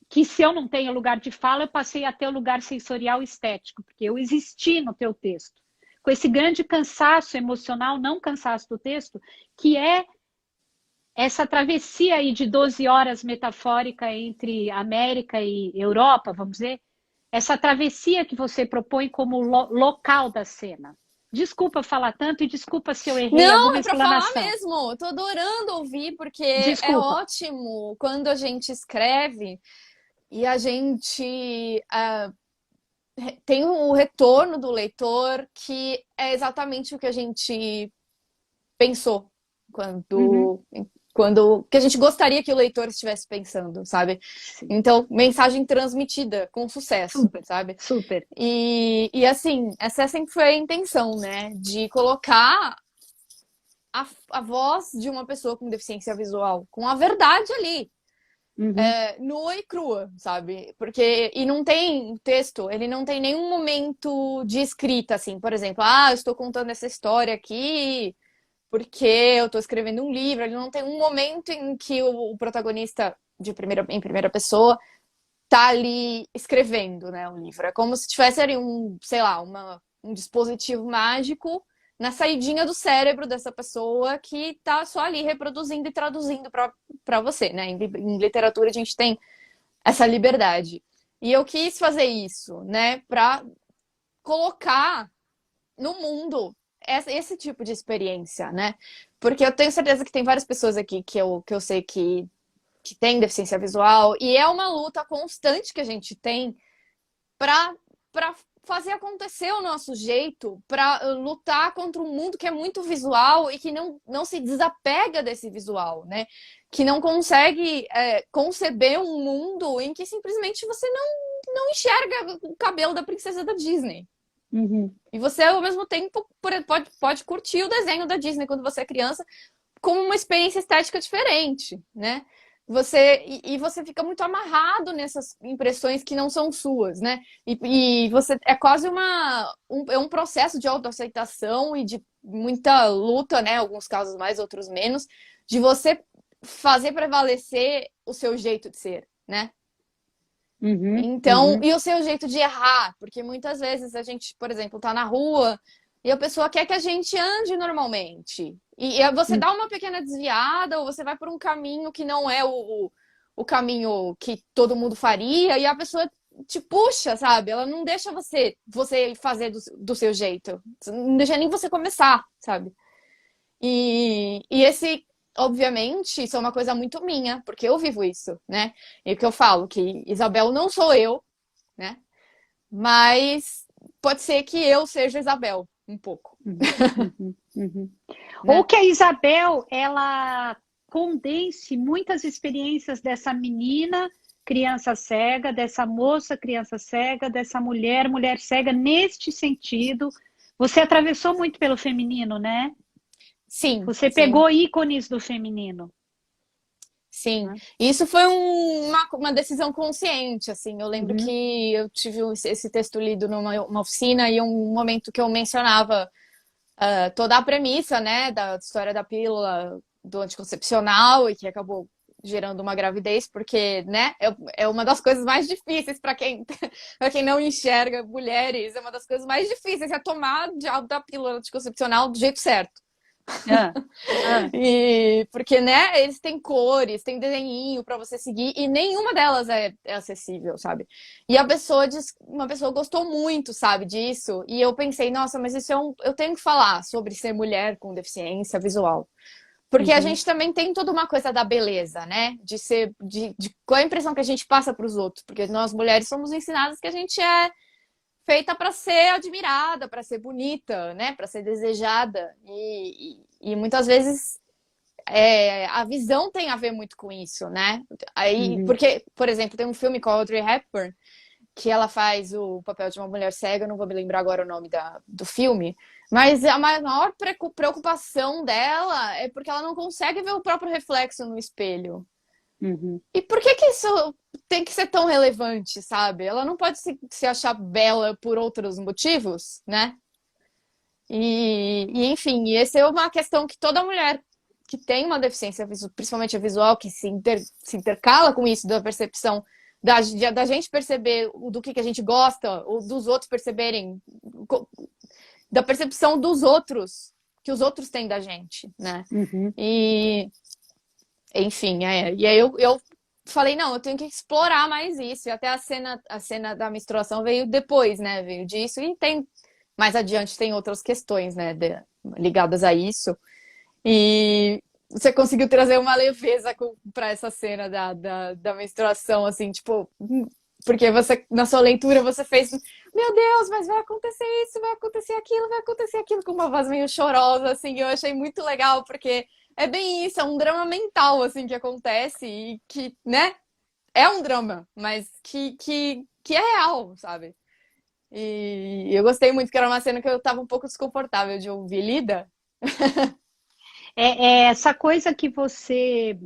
que, se eu não tenho lugar de fala, eu passei a ter o lugar sensorial estético, porque eu existi no teu texto. Com esse grande cansaço emocional, não cansaço do texto, que é essa travessia aí de 12 horas metafórica entre América e Europa, vamos dizer, essa travessia que você propõe como local da cena. Desculpa falar tanto e desculpa se eu errei Não, alguma é pra falar exclamação. mesmo. Eu tô adorando ouvir, porque é Desculpa. ótimo quando a gente escreve e a gente tem o retorno do leitor, que é exatamente o que a gente pensou quando que a gente gostaria que o leitor estivesse pensando, sabe? Sim. Então, mensagem transmitida com sucesso, Super, sabe? super. E assim, essa sempre foi a intenção, né? De colocar a voz de uma pessoa com deficiência visual, com a verdade ali, nua e crua, sabe? Porque, e não tem texto, ele não tem nenhum momento de escrita, assim, por exemplo, eu estou contando essa história aqui porque eu estou escrevendo um livro. Ele não tem um momento em que o protagonista em primeira pessoa tá ali escrevendo, né, um livro. É como se tivesse ali sei lá, um dispositivo mágico na saidinha do cérebro dessa pessoa que tá só ali reproduzindo e traduzindo para você, né? Em literatura a gente tem essa liberdade. E eu quis fazer isso, né, para colocar no mundo esse tipo de experiência, né? Porque eu tenho certeza que tem várias pessoas aqui que eu sei que têm deficiência visual, e é uma luta constante que a gente tem para fazer acontecer o nosso jeito, para lutar contra um mundo que é muito visual e que não se desapega desse visual, né? Que não consegue conceber um mundo em que simplesmente você não enxerga o cabelo da princesa da Disney. E você, ao mesmo tempo, pode curtir o desenho da Disney quando você é criança, como uma experiência estética diferente, né? Você fica muito amarrado nessas impressões que não são suas, né? E você é quase um processo de autoaceitação e de muita luta, né? Alguns casos mais, outros menos, de você fazer prevalecer o seu jeito de ser, né? Então, e o seu jeito de errar, porque muitas vezes a gente, por exemplo, tá na rua e a pessoa quer que a gente ande normalmente. E você dá uma pequena desviada, ou você vai por um caminho que não é o caminho que todo mundo faria, e a pessoa te puxa, sabe? Ela não deixa você fazer do seu jeito. Não deixa nem você começar, sabe? E esse, obviamente, isso é uma coisa muito minha, porque eu vivo isso, né? E o que eu falo, que Isabel não sou eu, né? Mas pode ser que eu seja Isabel, um pouco. Né? Ou que a Isabel, ela condense muitas experiências dessa menina, criança cega, dessa moça, criança cega, dessa mulher cega, neste sentido. Você atravessou muito pelo feminino, né? Sim. Você pegou ícones do feminino. Sim. Isso foi uma decisão consciente, assim. Eu lembro que eu tive esse texto lido numa oficina, e um momento que eu mencionava toda a premissa, né, da história da pílula do anticoncepcional, e que acabou gerando uma gravidez, porque, né, é uma das coisas mais difíceis para quem não enxerga mulheres, é uma das coisas mais difíceis, é tomar da pílula anticoncepcional do jeito certo. E porque, né, eles têm cores, tem desenhinho para você seguir, e nenhuma delas é acessível, sabe? E uma pessoa gostou muito, sabe, disso, e eu pensei, nossa, mas isso eu tenho que falar sobre ser mulher com deficiência visual, Porque a gente também tem toda uma coisa da beleza, né? Qual é a impressão que a gente passa para os outros? Porque nós mulheres somos ensinadas que a gente é feita para ser admirada, para ser bonita, né? Para ser desejada. E muitas vezes a visão tem a ver muito com isso, né? Aí, porque, por exemplo, tem um filme com a Audrey Hepburn que ela faz o papel de uma mulher cega, eu não vou me lembrar agora o nome do filme, mas a maior preocupação dela é porque ela não consegue ver o próprio reflexo no espelho. E por que isso tem que ser tão relevante, sabe? Ela não pode se achar bela por outros motivos, né? Enfim, essa é uma questão que toda mulher que tem uma deficiência, principalmente a visual, que se intercala com isso, da percepção da gente perceber do que a gente gosta, ou dos outros perceberem, da percepção dos outros, que os outros têm da gente, né? E, enfim, e aí eu falei, não, eu tenho que explorar mais isso, e até a cena da menstruação veio depois, né? Veio disso, e mais adiante tem outras questões, né, ligadas a isso. E você conseguiu trazer uma leveza para essa cena da menstruação, assim, tipo, porque você, na sua leitura, você fez, meu Deus, mas vai acontecer isso, vai acontecer aquilo, com uma voz meio chorosa, assim, eu achei muito legal, porque é bem isso, é um drama mental, assim, que acontece e que, né, é um drama, mas que é real, sabe? E eu gostei muito, que era uma cena que eu tava um pouco desconfortável de ouvir. Lida? É essa coisa que você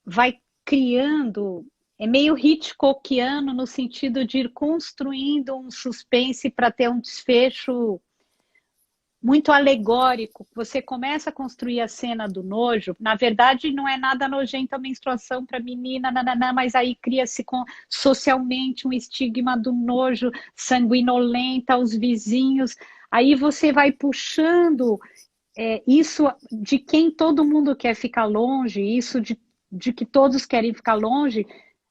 vai criando, é meio Hitchcockiano no sentido de ir construindo um suspense para ter um desfecho muito alegórico. Você começa a construir a cena do nojo. Na verdade, não é nada nojento a menstruação para menina, nananã, mas aí cria-se socialmente um estigma do nojo, sanguinolenta, os vizinhos. Aí você vai puxando isso de quem todo mundo quer ficar longe, isso de que todos querem ficar longe,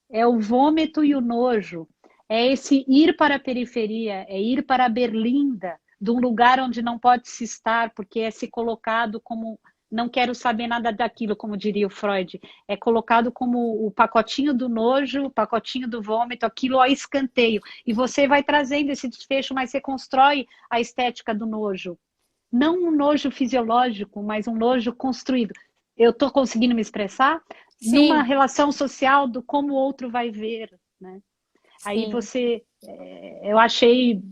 é o vômito e o nojo. É esse ir para a periferia, é ir para a berlinda, de um lugar onde não pode se estar, porque é se colocado como não quero saber nada daquilo, como diria o Freud. É colocado como o pacotinho do nojo, o pacotinho do vômito, aquilo a escanteio. E você vai trazendo esse desfecho, mas você constrói a estética do nojo. Não um nojo fisiológico, mas um nojo construído. Eu estou conseguindo me expressar? Sim. Numa relação social do como o outro vai ver, né? Aí você, eu achei,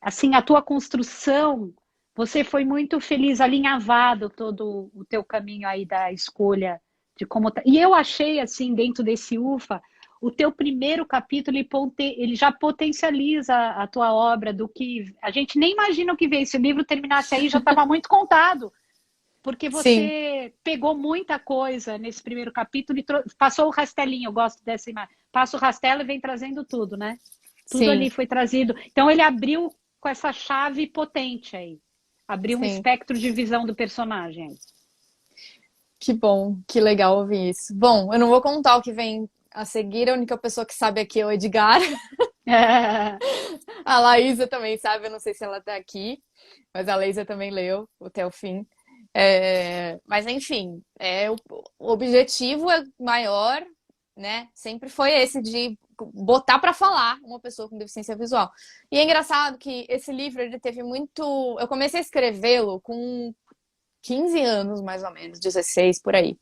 assim, a tua construção, você foi muito feliz, alinhavado todo o teu caminho aí da escolha de como... E eu achei, assim, dentro desse UFA, o teu primeiro capítulo, ele já potencializa a tua obra, do que a gente nem imagina o que vem. Se o livro terminasse aí, já estava muito contado. Porque você pegou muita coisa nesse primeiro capítulo e passou o rastelinho, eu gosto dessa imagem. Passa o rastelo e vem trazendo tudo, né? Tudo ali foi trazido. Então ele abriu com essa chave potente aí. Abriu um espectro de visão do personagem aí. Que bom, que legal ouvir isso. Bom, eu não vou contar o que vem a seguir, a única pessoa que sabe aqui é o Edgar. A Laísa também sabe, eu não sei se ela tá aqui, mas a Laísa também leu até o fim. Mas enfim, o objetivo é maior, né? Sempre foi esse de botar para falar uma pessoa com deficiência visual. E é engraçado que esse livro ele teve muito. Eu comecei a escrevê-lo com 15 anos, mais ou menos, 16 por aí.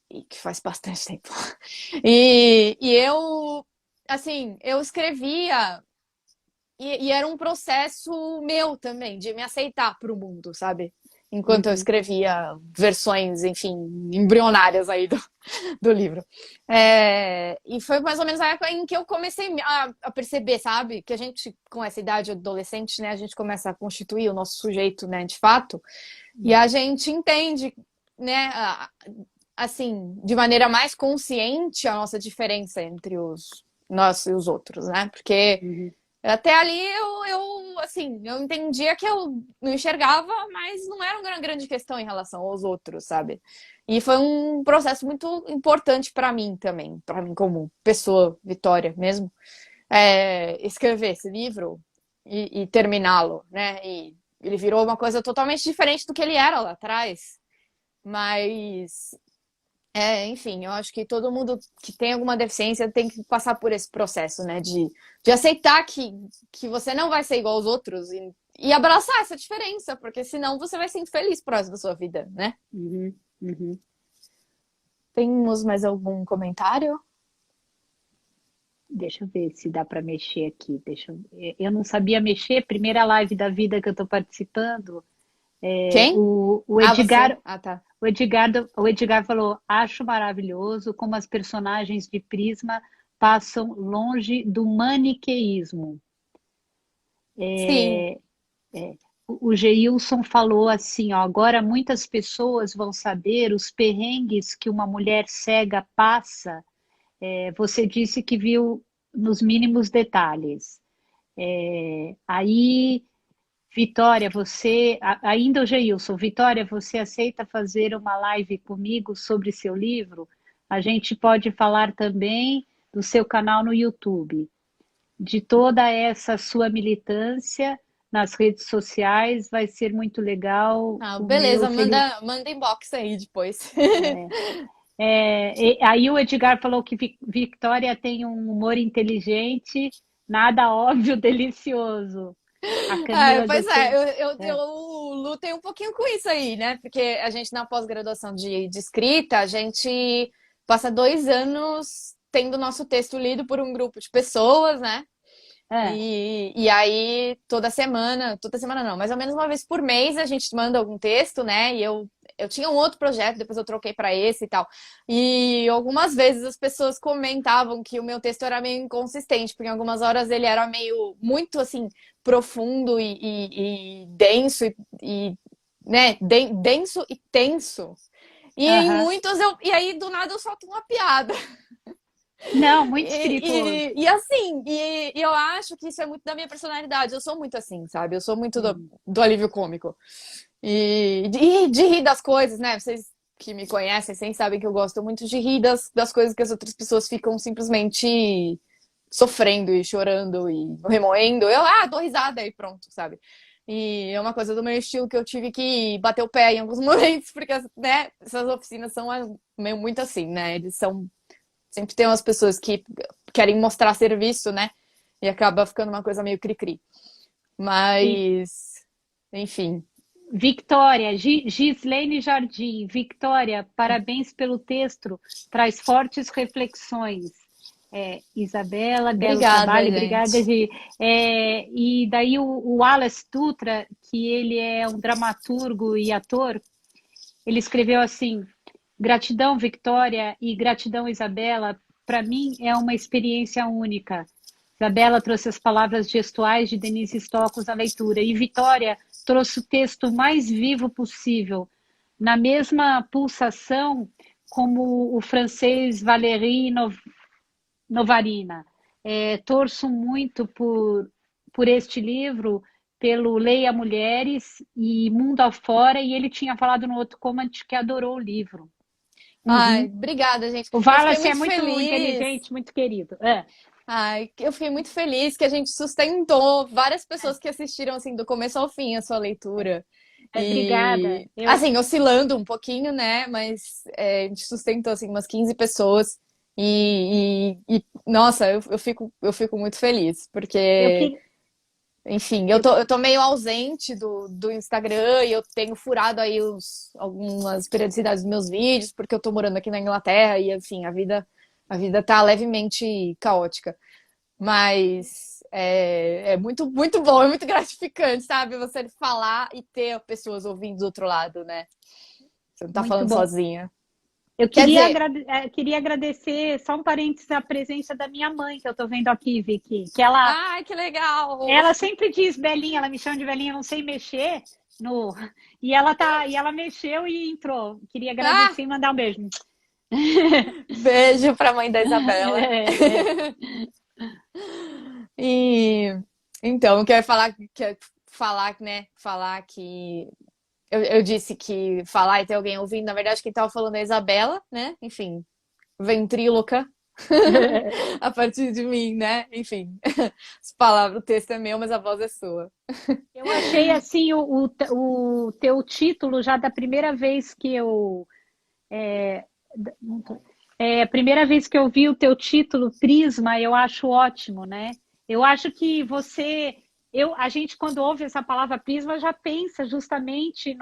E que faz bastante tempo. E eu, assim, eu escrevia. E era um processo meu também, de me aceitar para o mundo, sabe? Enquanto eu escrevia versões, enfim, embrionárias aí do livro. E foi mais ou menos a época em que eu comecei a perceber, sabe? Que a gente, com essa idade adolescente, né? A gente começa a constituir o nosso sujeito, né? De fato. E a gente entende, né? Assim, de maneira mais consciente a nossa diferença entre nós e os outros, né? Porque... Até ali eu entendia que eu não enxergava, mas não era uma grande questão em relação aos outros, sabe? E foi um processo muito importante para mim também, para mim como pessoa, Vitória mesmo, escrever esse livro e terminá-lo, né? E ele virou uma coisa totalmente diferente do que ele era lá atrás. Mas, enfim, eu acho que todo mundo que tem alguma deficiência tem que passar por esse processo, né? De aceitar que você não vai ser igual aos outros e abraçar essa diferença, porque senão você vai ser infeliz pro resto da sua vida, né? Uhum, uhum. Temos mais algum comentário? Deixa eu ver se dá para mexer aqui. Eu não sabia mexer, primeira live da vida que eu estou participando. Quem? O Ah, você. Edgar, Ah, tá. o Edgar falou: acho maravilhoso como as personagens de Prisma passam longe do maniqueísmo. Sim. O Geilson falou assim, ó, agora muitas pessoas vão saber os perrengues que uma mulher cega passa. Você disse que viu nos mínimos detalhes. Aí, Vitória, ainda o Geilson, Vitória, você aceita fazer uma live comigo sobre seu livro? A gente pode falar também do seu canal no YouTube, de toda essa sua militância nas redes sociais, vai ser muito legal Ah, o meu beleza, feliz. manda inbox aí depois. Aí o Edgar falou que Victoria tem um humor inteligente, nada óbvio, delicioso. A Camila Pois é, Dotê. eu lutei um pouquinho com isso aí, né? Porque a gente, na pós-graduação de escrita, a gente passa 2 anos tendo nosso texto lido por um grupo de pessoas, né? É, E aí, toda semana não, mais ou menos uma vez por mês a gente manda algum texto, né? E eu tinha um outro projeto, depois eu troquei para esse e tal. E algumas vezes as pessoas comentavam que o meu texto era meio inconsistente, porque em algumas horas ele era meio muito assim, profundo e denso né, denso e tenso. E em aham. muitos e aí do nada eu solto uma piada. Não, muito espirituoso. E assim, e eu acho que isso é muito da minha personalidade. Eu sou muito assim, sabe? Eu sou muito Uhum. do alívio cômico. E de rir das coisas, né? Vocês que me conhecem, vocês sabem que eu gosto muito de rir das coisas que as outras pessoas ficam simplesmente sofrendo e chorando e remoendo. Dou risada e pronto, sabe? E é uma coisa do meu estilo que eu tive que bater o pé em alguns momentos, porque, né, essas oficinas são meio muito assim, né? Eles são. Sempre tem umas pessoas que querem mostrar serviço, né? E acaba ficando uma coisa meio cri-cri. E Mas, enfim. Victória, Gislene Jardim, Victória, parabéns pelo texto, traz fortes reflexões. Isabela, belo Obrigada, trabalho, obrigada, gente. Gi. E daí o Wallace Dutra, que ele é um dramaturgo e ator, ele escreveu assim: gratidão, Victória, e gratidão, Isabela. Para mim é uma experiência única. Isabela trouxe as palavras gestuais de Denise Stocos à leitura, e Vitória trouxe o texto mais vivo possível, na mesma pulsação como o francês Valéry Novarina. Torço muito por este livro, pelo Leia Mulheres e Mundo Afora, e ele tinha falado no outro comment que adorou o livro. Ai, Uhum. obrigada, gente. O Eu fiquei Wallace é muito muito feliz. inteligente, muito querido. Ai, eu fiquei muito feliz que a gente sustentou várias pessoas que assistiram assim do começo ao fim a sua leitura. Obrigada. E assim, oscilando um pouquinho, né? Mas a gente sustentou assim umas 15 pessoas. Nossa, eu fico muito feliz, Eu, porque, que, enfim, eu, eu tô meio ausente do Instagram e eu tenho furado aí algumas periodicidades dos meus vídeos, porque eu tô morando aqui na Inglaterra e, assim, a vida tá levemente caótica. Mas é muito, muito bom, é muito gratificante, sabe? Você falar e ter pessoas ouvindo do outro lado, né? Você não tá muito falando bom. sozinha. Eu Quer queria, dizer, queria agradecer, só um parênteses, a presença da minha mãe, que eu estou vendo aqui, Vicky, que ela, ai, que legal! ela sempre diz Belinha, ela me chama de Belinha, eu não sei mexer no. E ela mexeu e entrou. Queria Ah, agradecer e mandar um beijo. beijo pra mãe da Isabela. É. E então, eu quero falar, né? Falar que eu disse que falar e ter alguém ouvindo, na verdade, quem tava falando é a Isabela, né? Enfim, ventríloca, a partir de mim, né? Enfim, as palavras, o texto é meu, mas a voz é sua. Eu achei assim o teu título já da primeira vez que eu a primeira vez que eu vi o teu título Prisma, eu acho ótimo, né? Eu acho que a gente quando ouve essa palavra prisma já pensa justamente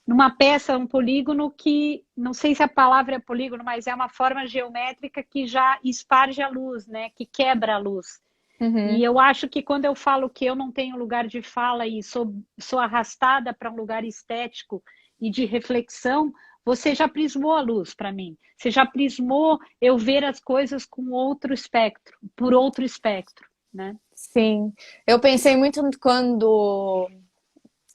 numa peça, um polígono que, não sei se a palavra é polígono, mas é uma forma geométrica que já esparge a luz, né? Que quebra a luz. E Uhum. eu acho que quando eu falo que eu não tenho lugar de fala e sou arrastada para um lugar estético e de reflexão, você já prismou a luz para mim. Você já prismou eu ver as coisas com outro espectro, por outro espectro, né? Sim, eu pensei muito quando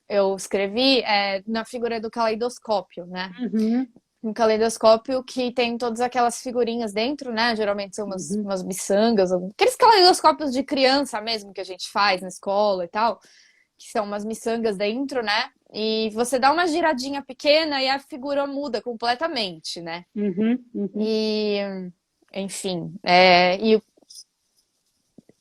eu escrevi na figura do caleidoscópio, né? Uhum, Um caleidoscópio que tem todas aquelas figurinhas dentro, né? Geralmente são uhum. umas miçangas, aqueles caleidoscópios de criança mesmo que a gente faz na escola e tal, que são umas miçangas dentro, né? E você dá uma giradinha pequena e a figura muda completamente, né? Uhum, uhum. E, enfim, e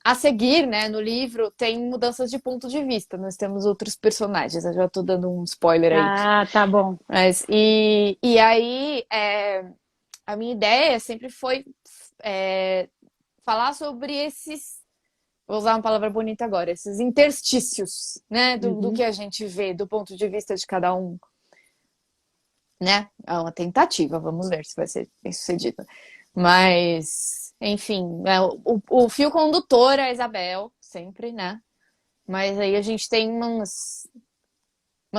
a seguir, né, no livro tem mudanças de ponto de vista. Nós temos outros personagens. Eu já tô dando um spoiler aí. Ah, tá bom. Mas, e aí, a minha ideia sempre foi falar sobre esses, vou usar uma palavra bonita agora, esses interstícios, né, do que Uhum. a gente vê do ponto de vista de cada um, né? É uma tentativa, vamos ver se vai ser bem sucedida. Mas, enfim, o fio condutor é a Isabel, sempre, né? Mas aí a gente tem umas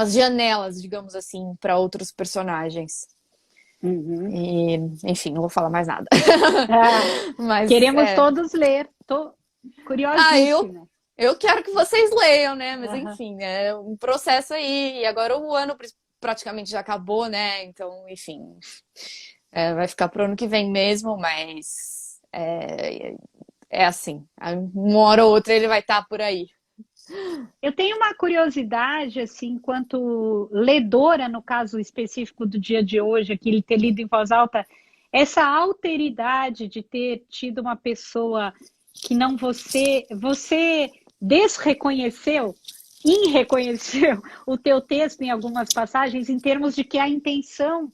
janelas, digamos assim, para outros personagens. Uhum. E, enfim, não vou falar mais nada. Ah, Mas, queremos todos ler. Tô ah, curiosíssima. eu quero que vocês leiam, né? Mas, Aham. enfim, é um processo aí. E agora o ano praticamente já acabou, né? Então, enfim, vai ficar pro ano que vem mesmo, mas é assim. Uma hora ou outra ele vai estar por aí. Eu tenho uma curiosidade, assim, enquanto ledora, no caso específico do dia de hoje, aqui, ter lido em voz alta, essa alteridade de ter tido uma pessoa que não você desreconheceu, irreconheceu o teu texto em algumas passagens, em termos de que a intenção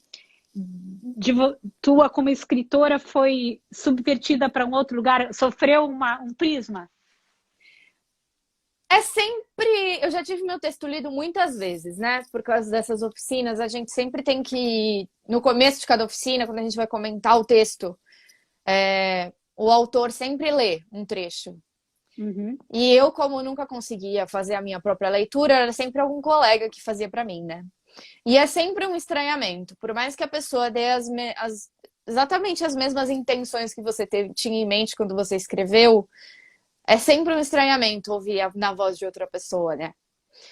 tua como escritora foi subvertida para um outro lugar, sofreu um prisma. É sempre. Eu já tive meu texto lido muitas vezes, né? Por causa dessas oficinas, a gente sempre tem que. No começo de cada oficina, quando a gente vai comentar o texto, o autor sempre lê um trecho. Uhum. E eu, como nunca conseguia fazer a minha própria leitura, era sempre algum colega que fazia para mim, né? E é sempre um estranhamento, por mais que a pessoa dê exatamente as mesmas intenções que você tinha em mente quando você escreveu, é sempre um estranhamento ouvir na voz de outra pessoa, né?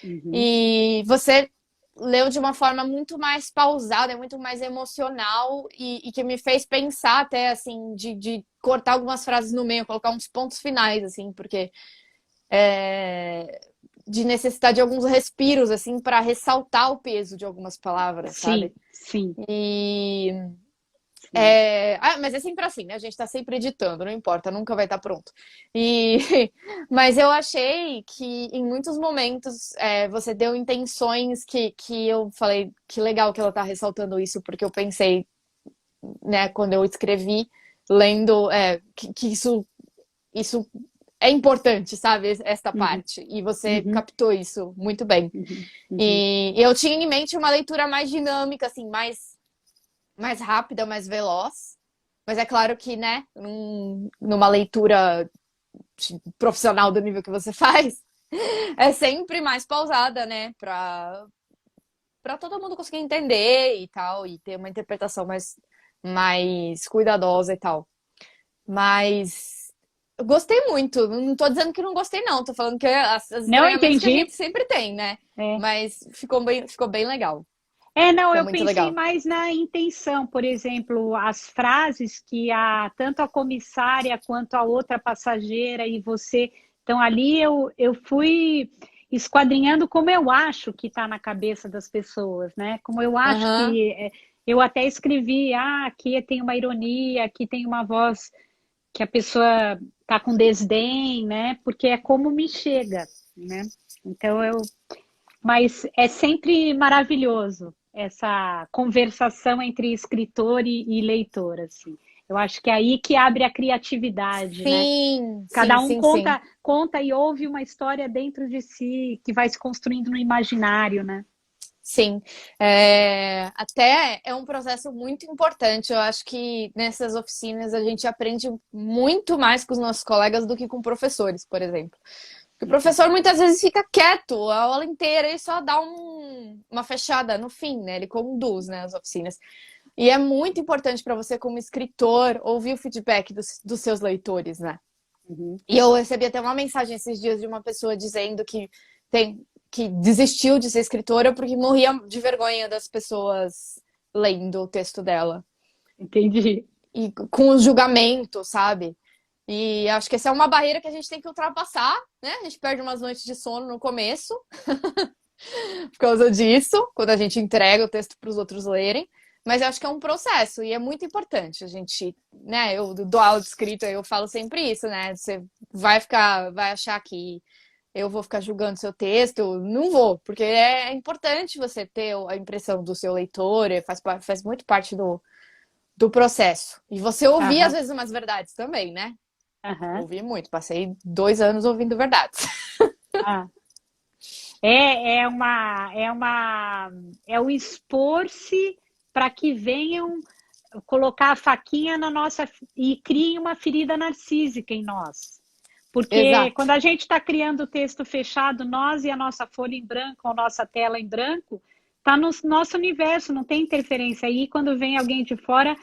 Uhum. E você leu de uma forma muito mais pausada, muito mais emocional e que me fez pensar até, assim, de cortar algumas frases no meio, colocar uns pontos finais, assim, porque de necessidade de alguns respiros, assim, para ressaltar o peso de algumas palavras, Sim, sabe? sim, E sim. mas é sempre assim, né? A gente tá sempre editando, não importa, nunca vai estar pronto. E... Mas eu achei que em muitos momentos você deu intenções que eu falei que legal que ela tá ressaltando isso, porque eu pensei, né, quando eu escrevi, lendo, que isso é importante, sabe? Esta Uhum, parte. E você uhum, captou isso muito bem. uhum, uhum. E eu tinha em mente uma leitura mais dinâmica, assim, mais rápida, mais veloz. Mas é claro que, né, numa leitura profissional do nível que você faz, é sempre mais pausada, né? Pra todo mundo conseguir entender e tal, e ter uma interpretação mais cuidadosa e tal. Mas eu gostei muito. Não tô dizendo que não gostei, não. Tô falando que as Não estranhamentos que a entendi. gente sempre tem, né? É. Mas ficou bem legal. Não, Ficou eu muito pensei legal. mais na intenção, por exemplo, as frases que tanto a comissária quanto a outra passageira e você estão ali, eu fui esquadrinhando como eu acho que está na cabeça das pessoas, né? Como eu acho Aham. que Eu até escrevi, aqui tem uma ironia, aqui tem uma voz que a pessoa tá com desdém, né? Porque é como me chega, né? Então mas é sempre maravilhoso essa conversação entre escritor e leitor, assim. Eu acho que é aí que abre a criatividade, né? Sim, sim, Cada um sim, sim. conta e ouve uma história dentro de si que vai se construindo no imaginário, né? Sim, até é um processo muito importante. Eu acho que nessas oficinas a gente aprende muito mais com os nossos colegas do que com professores, por exemplo. Porque o professor muitas vezes fica quieto a aula inteira e só dá uma fechada no fim, né? Ele conduz, né, as oficinas. E é muito importante para você, como escritor, ouvir o feedback dos seus leitores, né? Uhum. E eu recebi até uma mensagem esses dias de uma pessoa dizendo que desistiu de ser escritora porque morria de vergonha das pessoas lendo o texto dela. Entendi. E com o julgamento, sabe? E acho que essa é uma barreira que a gente tem que ultrapassar, né? A gente perde umas noites de sono no começo por causa disso, quando a gente entrega o texto para os outros lerem. Mas eu acho que é um processo e é muito importante a gente, né? Eu dou aula de escrita, eu falo sempre isso, né? Você vai achar que eu vou ficar julgando seu texto? Não vou, porque é importante você ter a impressão do seu leitor, faz muito parte do processo. E você ouvir, às Aham, vezes, umas verdades também, né? aham. Ouvi muito, passei 2 anos ouvindo verdades. Ah. É o expor-se para que venham colocar a faquinha na nossa e criem uma ferida narcísica em nós. Porque Exato. quando a gente está criando o texto fechado, nós e a nossa folha em branco, ou nossa tela em branco, está no nosso universo, não tem interferência. Aí, quando vem alguém de fora,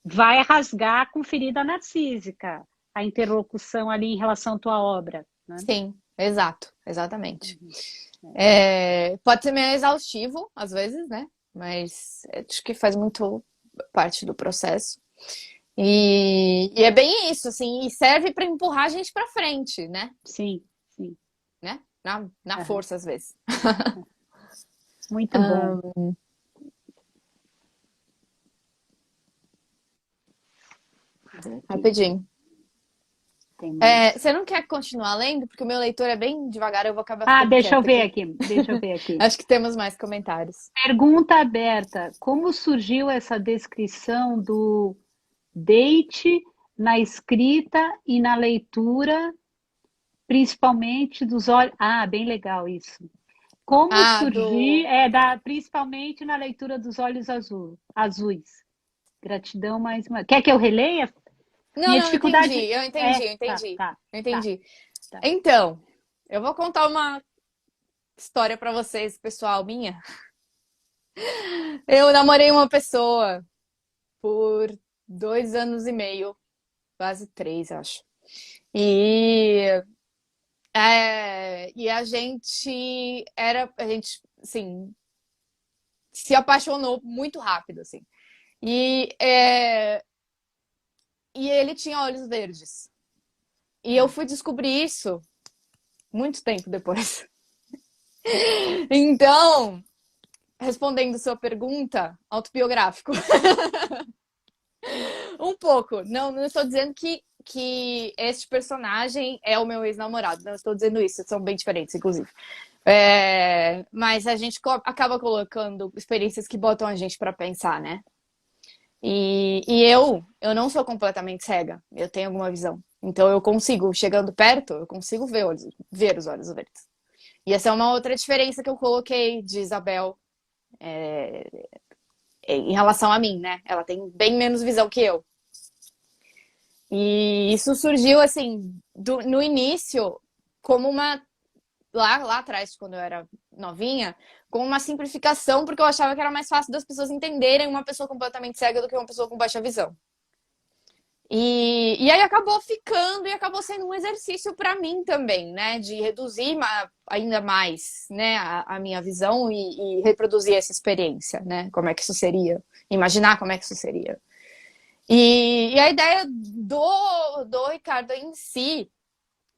vai rasgar com ferida narcísica a interlocução ali em relação à tua obra, né? Sim, exato, exatamente. Uhum. Pode ser meio exaustivo, às vezes, né? Mas acho que faz muito parte do processo. E é bem isso, assim, e serve para empurrar a gente para frente, né? Sim, sim. Né? Na Aham. força, às vezes. Muito bom. Aqui, Rapidinho. tem mais. Você não quer continuar lendo? Porque o meu leitor é bem devagar, eu vou acabar Ah, ficando deixa eu quieta ver aqui. aqui. Deixa eu ver aqui. Acho que temos mais comentários. Pergunta aberta. Como surgiu essa descrição do date na escrita e na leitura, principalmente dos olhos? Ah, bem legal isso. Como Ah, surgir, principalmente na leitura dos olhos azuis. Gratidão mais uma. Quer que eu releia? Não, Minha não, eu entendi, dificuldade eu entendi, eu tá, entendi. tá, Eu tá, entendi. tá. Então, eu vou contar uma história pra vocês, pessoal, minha. Eu namorei uma pessoa por 2 anos e meio, quase 3, acho. E, e a gente, assim, se apaixonou muito rápido, assim. E, e ele tinha olhos verdes. E eu fui descobrir isso muito tempo depois. Então, respondendo sua pergunta, autobiográfico. Um pouco. Não, não estou dizendo que este personagem é o meu ex-namorado. Não estou dizendo isso. São bem diferentes, inclusive. Mas a gente acaba colocando experiências que botam a gente para pensar, né? E eu não sou completamente cega. Eu tenho alguma visão. Então eu consigo, chegando perto, eu consigo ver os olhos verdes. E essa é uma outra diferença que eu coloquei de Isabel em relação a mim, né? Ela tem bem menos visão que eu. E isso surgiu, assim, no início, como uma. Lá atrás, quando eu era novinha, como uma simplificação, porque eu achava que era mais fácil das pessoas entenderem uma pessoa completamente cega do que uma pessoa com baixa visão. E aí acabou ficando e acabou sendo um exercício para mim também, né? De reduzir ainda mais, né, a minha visão e reproduzir essa experiência, né? Como é que isso seria? Imaginar como é que isso seria. E a ideia do Ricardo em si,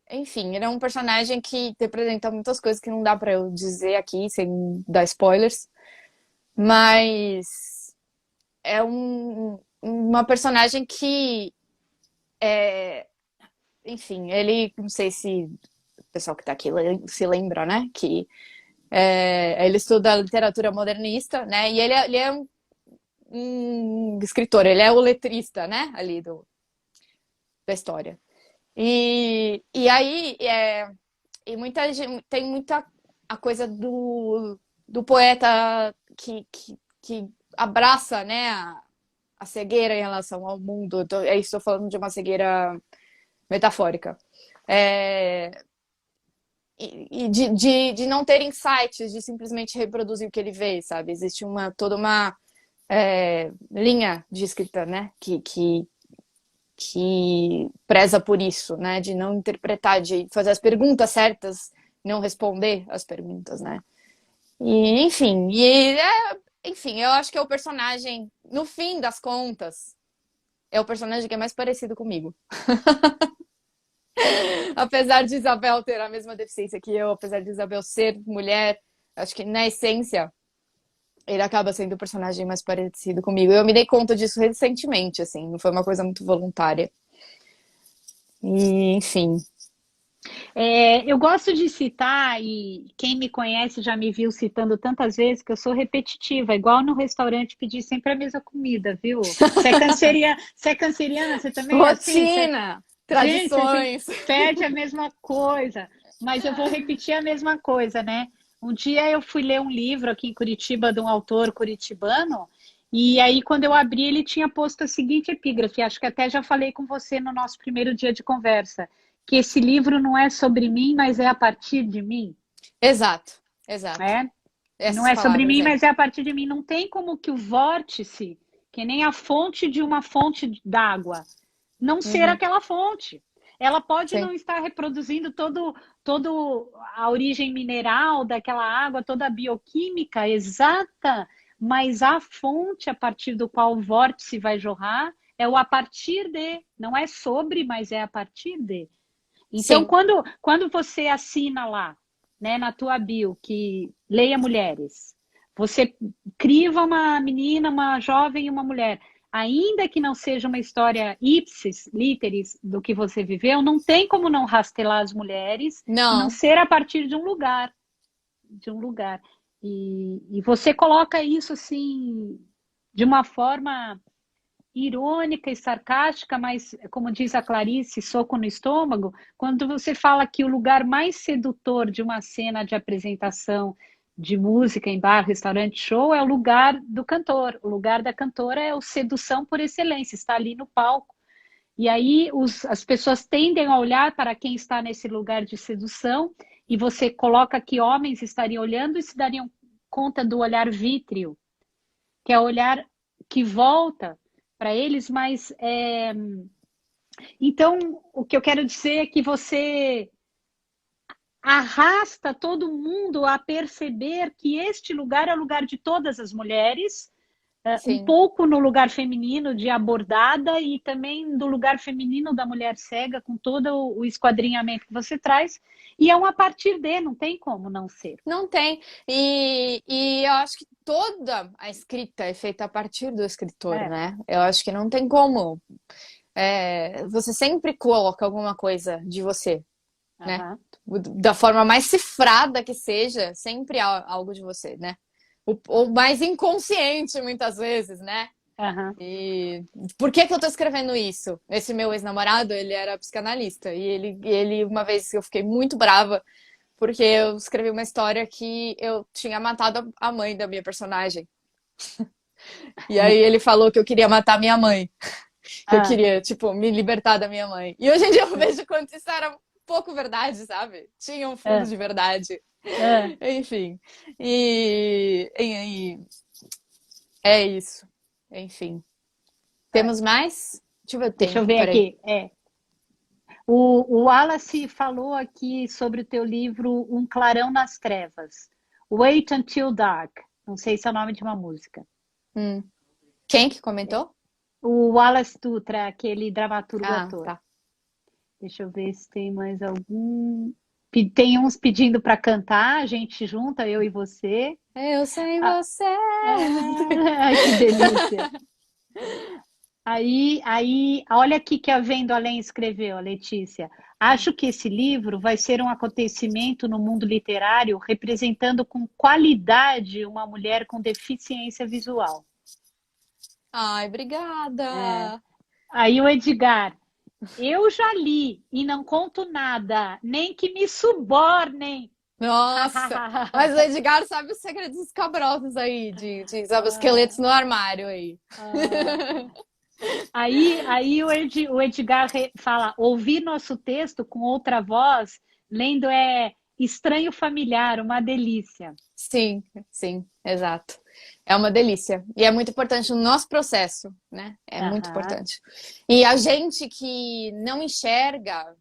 enfim, ele é um personagem que representa muitas coisas que não dá para eu dizer aqui sem dar spoilers, mas é uma personagem que, enfim, ele, não sei se o pessoal que está aqui se lembra, né? Que ele estuda literatura modernista, né? E ele é um escritor, ele é o letrista, né? Ali da história. E aí, e muita gente, tem muita a coisa do poeta que abraça, né, a cegueira em relação ao mundo. Estou falando de uma cegueira metafórica. De não ter insights, de simplesmente reproduzir o que ele vê, sabe? Existe toda uma linha de escrita, né, que preza por isso, né? De não interpretar, de fazer as perguntas certas, não responder as perguntas, né? E, enfim, eu acho que é o personagem, no fim das contas, é o personagem que é mais parecido comigo. Apesar de Isabel ter a mesma deficiência que eu, apesar de Isabel ser mulher, acho que na essência ele acaba sendo o personagem mais parecido comigo. Eu me dei conta disso recentemente, assim, não foi uma coisa muito voluntária. E, enfim. Eu gosto de citar, e quem me conhece já me viu citando tantas vezes que eu sou repetitiva, igual no restaurante pedir sempre a mesma comida, viu? Você é canceriana, você também é assim? Rotina, Gente, a tradições. gente pede a mesma coisa, mas eu vou repetir a mesma coisa, né? Um dia eu fui ler um livro aqui em Curitiba de um autor curitibano, e aí quando eu abri ele tinha posto a seguinte epígrafe, acho que até já falei com você no nosso primeiro dia de conversa, que esse livro não é sobre mim, mas é a partir de mim, Exato, exato. né? Não Essas é sobre palavras, mim, mas é a partir de mim. Não tem como que o vórtice, que nem a fonte de uma fonte d'água, não ser Uhum, aquela fonte. Ela pode sim, não estar reproduzindo todo a origem mineral daquela água, toda a bioquímica exata, mas a fonte a partir do qual o vórtice vai jorrar é o a partir de, não é sobre, mas é a partir de. Então, sim. quando você assina lá, né, na tua bio, que leia mulheres, você criva uma menina, uma jovem e uma mulher, ainda que não seja uma história ipsis literis do que você viveu, não tem como não rastelar as mulheres e não Não, ser a partir de um lugar. E você coloca isso assim de uma forma irônica e sarcástica, mas, como diz a Clarice, soco no estômago, quando você fala que o lugar mais sedutor de uma cena de apresentação de música em bar, restaurante, show, é o lugar do cantor. O lugar da cantora é o sedução por excelência, está ali no palco. E aí as pessoas tendem a olhar para quem está nesse lugar de sedução, e você coloca que homens estariam olhando e se dariam conta do olhar vítreo, que é o olhar que volta para eles, mas então o que eu quero dizer é que você arrasta todo mundo a perceber que este lugar é o lugar de todas as mulheres, um sim. pouco no lugar feminino de abordada e também do lugar feminino da mulher cega, com todo o esquadrinhamento que você traz, e é um a partir de, não tem como não ser. Não tem. E eu acho que toda a escrita é feita a partir do escritor, É, né? Eu acho que não tem como. Você sempre coloca alguma coisa de você, né? aham, Da forma mais cifrada que seja, sempre há algo de você, né? O mais inconsciente, muitas vezes, né? aham, E por que que eu tô escrevendo isso? Esse meu ex-namorado, ele era psicanalista. E ele, uma vez, eu fiquei muito brava porque eu escrevi uma história que eu tinha matado a mãe da minha personagem. E aí ele falou que eu queria matar minha mãe. Que eu ah, queria, tipo, me libertar da minha mãe. E hoje em dia eu vejo quanto isso era pouco verdade, sabe? Tinha um fundo ah, de verdade. ah. Enfim. E é isso. Enfim. Temos mais? Deixa eu ver o Deixa eu tempo, ver peraí. aqui. O Wallace falou aqui sobre o teu livro Um Clarão nas Trevas. Wait Until Dark. Não sei se é o nome de uma música. Hum. Quem que comentou? O Wallace Dutra, aquele dramaturgo Ah, ator. tá. Deixa eu ver se tem mais algum. Tem uns pedindo para cantar, a gente junta, eu e você. Eu sem Ah, você. ai, que delícia. Olha aqui que a Vendo Além escreveu, a Letícia. Acho que esse livro vai ser um acontecimento no mundo literário representando com qualidade uma mulher com deficiência visual. Ai, É. obrigada. Aí o Edgar, eu já li e não conto nada, nem que me subornem. Nossa, mas o Edgar sabe os segredos escabrosos aí, sabe, os esqueletos no armário aí. Aí o Edgar fala, ouvir nosso texto com outra voz, lendo é estranho familiar, uma delícia. Sim, sim, exato. É uma delícia. E é muito importante no nosso processo, né? É muito Aham. importante. E a gente que não enxerga,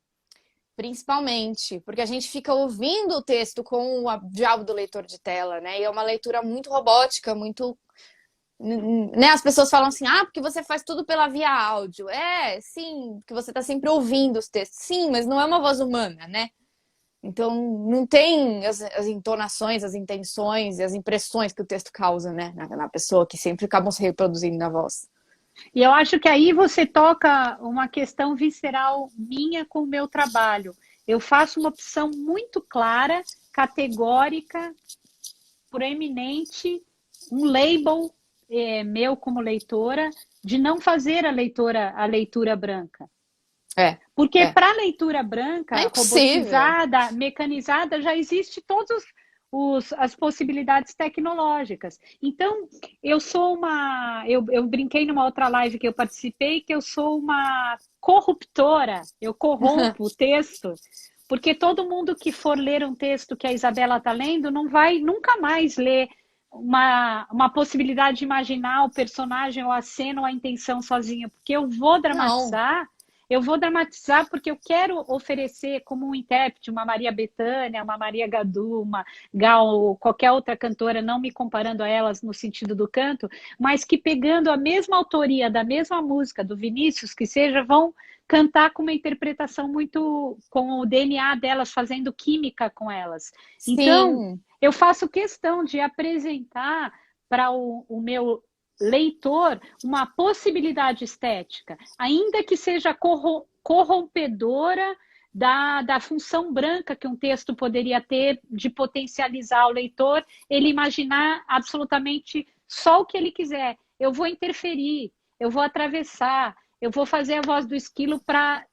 principalmente, porque a gente fica ouvindo o texto com o diabo do leitor de tela, né? E é uma leitura muito robótica, muito. Né? As pessoas falam assim, ah, porque você faz tudo pela via áudio. É, sim, que você está sempre ouvindo os textos. Sim, mas não é uma voz humana, né? Então, não tem as entonações, as intenções e as impressões que o texto causa, né? Na pessoa, que sempre acabam se reproduzindo na voz. E eu acho que aí você toca uma questão visceral minha com o meu trabalho. Eu faço uma opção muito clara, categórica, proeminente, um label meu como leitora, de não fazer a leitura branca. É, Porque é. para a leitura Não é branca, impossível. robotizada, mecanizada, já existe todas as possibilidades tecnológicas. Então, eu brinquei numa outra live que eu participei que eu sou uma corruptora, eu corrompo o texto, porque todo mundo que for ler um texto que a Isabela está lendo não vai nunca mais ler uma possibilidade de imaginar o personagem ou a cena ou a intenção sozinha, porque Não. eu vou dramatizar porque eu quero oferecer como um intérprete uma Maria Bethânia, uma Maria Gadu, uma Gal, qualquer outra cantora, não me comparando a elas no sentido do canto, mas que pegando a mesma autoria da mesma música do Vinícius, que seja, vão cantar com uma interpretação muito com o DNA delas, fazendo química com elas. Então, Sim. eu faço questão de apresentar para o meu leitor uma possibilidade estética, ainda que seja corrompedora da função branca que um texto poderia ter de potencializar o leitor, ele imaginar absolutamente só o que ele quiser. Eu vou interferir, eu vou atravessar, eu vou fazer a voz do esquilo para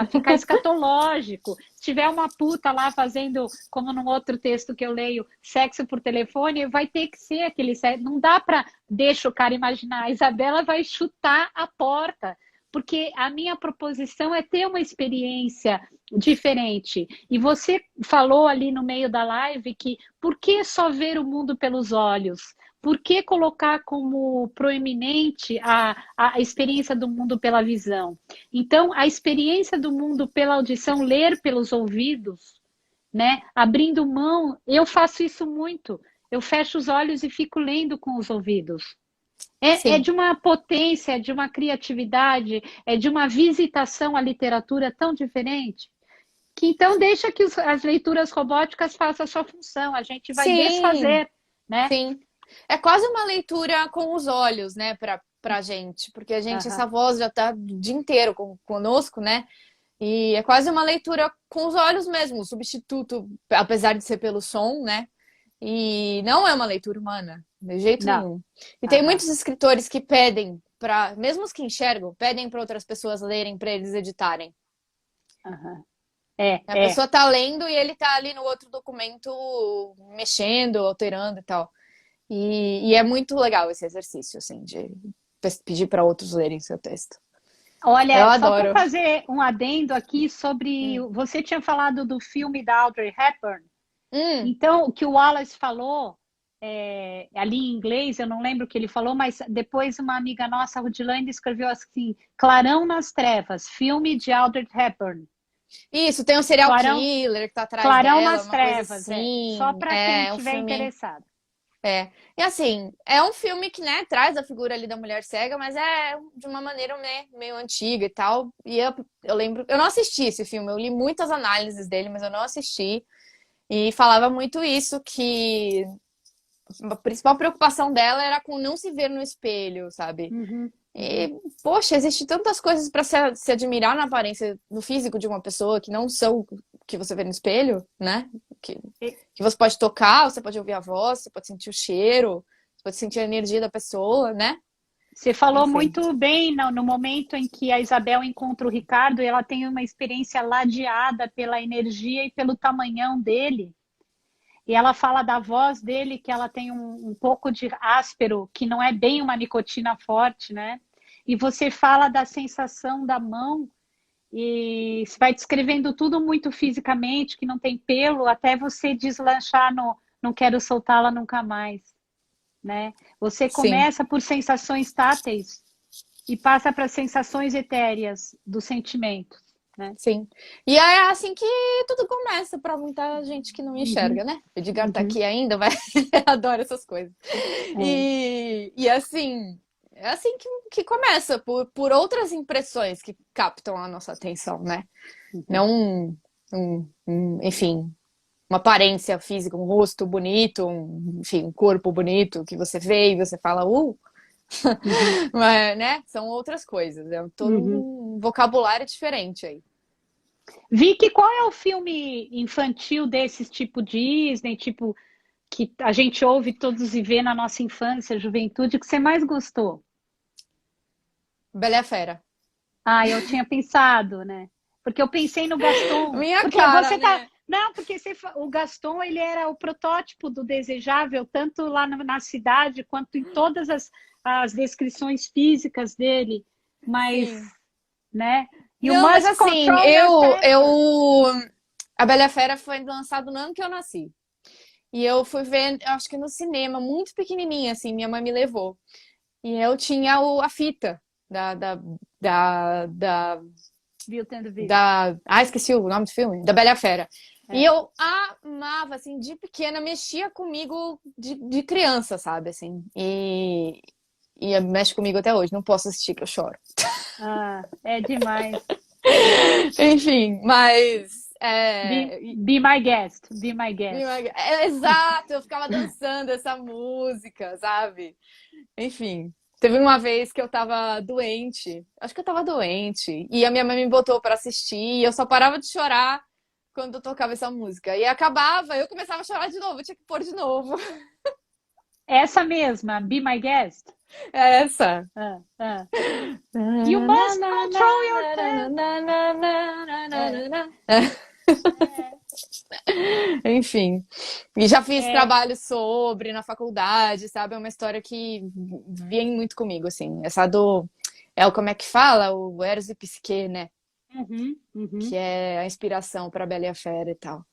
ficar escatológico. Se tiver uma puta lá fazendo, como num outro texto que eu leio, sexo por telefone, vai ter que ser aquele sexo. Não dá para deixar o cara imaginar. A Isabela vai chutar a porta, porque a minha proposição é ter uma experiência diferente. E você falou ali no meio da live que por que só ver o mundo pelos olhos? Por que colocar como proeminente a experiência do mundo pela visão? Então, a experiência do mundo pela audição, ler pelos ouvidos, né? Abrindo mão, eu faço isso muito. Eu fecho os olhos e fico lendo com os ouvidos. É Sim. de uma potência, é de uma criatividade, é de uma visitação à literatura tão diferente, que então deixa que as leituras robóticas façam a sua função, a gente vai Sim. desfazer, né? Sim. É quase uma leitura com os olhos, né, pra gente, porque a gente, essa Aham. voz já tá o dia inteiro conosco, né? E é quase uma leitura com os olhos mesmo, o substituto, apesar de ser pelo som, né? E não é uma leitura humana, de jeito Não. nenhum. E tem Aham. muitos escritores que pedem para, mesmo os que enxergam, pedem para outras pessoas lerem para eles editarem. Aham. É, A é. pessoa tá lendo e ele tá ali no outro documento mexendo, alterando e tal. E é muito legal esse exercício, assim, de pedir para outros lerem seu texto. Eu Olha, só para adoro. fazer um adendo aqui sobre. Hum. Você tinha falado do filme da Audrey Hepburn. Hum. Então, o que o Wallace falou, ali em inglês, eu não lembro o que ele falou, mas depois uma amiga nossa, a Rudilane, escreveu assim: Clarão nas Trevas, filme de Audrey Hepburn. Isso, tem um serial Clarão, killer que tá atrás Clarão dela, nas uma coisa Trevas, só assim. para quem É um tiver filme. interessado. É. E assim, é um filme que, né, traz a figura ali da mulher cega, mas é de uma maneira, né, meio antiga e tal. E eu lembro, eu não assisti esse filme, eu li muitas análises dele, mas eu não assisti. E falava muito isso, que a principal preocupação dela era com não se ver no espelho, sabe? Uhum. E, poxa, existe tantas coisas para se admirar na aparência, no físico de uma pessoa que não são o que você vê no espelho, né? Que, E- que você pode tocar, você pode ouvir a voz, você pode sentir o cheiro, você pode sentir a energia da pessoa, né? Você falou Enfim. muito bem no momento em que a Isabel encontra o Ricardo e ela tem uma experiência ladeada pela energia e pelo tamanhão dele. E ela fala da voz dele, que ela tem um pouco de áspero, que não é bem uma nicotina forte, né? E você fala da sensação da mão e você vai descrevendo tudo muito fisicamente, que não tem pelo, até você deslanchar no não quero soltá-la nunca mais, né? Você Sim, começa por sensações táteis e passa para sensações etéreas dos sentimentos, né? sim. E é assim que tudo começa para muita gente que não Uhum, enxerga, né? O Edgar tá uhum, aqui ainda, vai adora essas coisas. é. E assim, é assim que começa, por outras impressões que captam a nossa atenção, né? Uhum, Não enfim, uma aparência física, um rosto bonito, enfim, um corpo bonito que você vê e você fala, uhum, mas, né? São outras coisas, é todo uhum. um vocabulário diferente aí. Vicky, qual é o filme infantil desses tipo Disney, tipo que a gente ouve todos e vê na nossa infância, juventude, que você mais gostou? Bela e a Fera. Ah, eu tinha pensado, né? Porque eu pensei no Gaston, Minha porque cara, você tá, né? não, porque o Gaston ele era o protótipo do desejável, tanto lá na cidade quanto em todas as descrições físicas dele, mas, Sim. né? You Não, mas must assim, control your temper. A Bela e a Fera foi lançado no ano que eu nasci. E eu fui ver, acho que no cinema, muito pequenininha, assim, minha mãe me levou. E eu tinha a fita da, da, da Beauty and the Beast. esqueci o nome do filme, da Bela e a Fera. E É. eu amava, assim, de pequena, mexia comigo de criança, sabe, assim. E mexe comigo até hoje, não posso assistir que eu choro. Ah, é demais. Enfim, mas Be my guest, be my guest. exato, eu ficava dançando essa música, sabe? Enfim, teve uma vez que eu tava doente, acho que eu tava doente, e a minha mãe me botou pra assistir, e eu só parava de chorar quando eu tocava essa música. E acabava, eu começava a chorar de novo, eu tinha que pôr de novo. Essa mesma, be my guest. É essa. Ah, ah. You must control your temper. É, Enfim, e já fiz é, trabalho sobre na faculdade, sabe? É uma história que vem muito comigo, assim. Essa do. Como é que fala? O Eros e Psique, né? uhum, Que uhum. é a inspiração para Bela e a Fera e tal.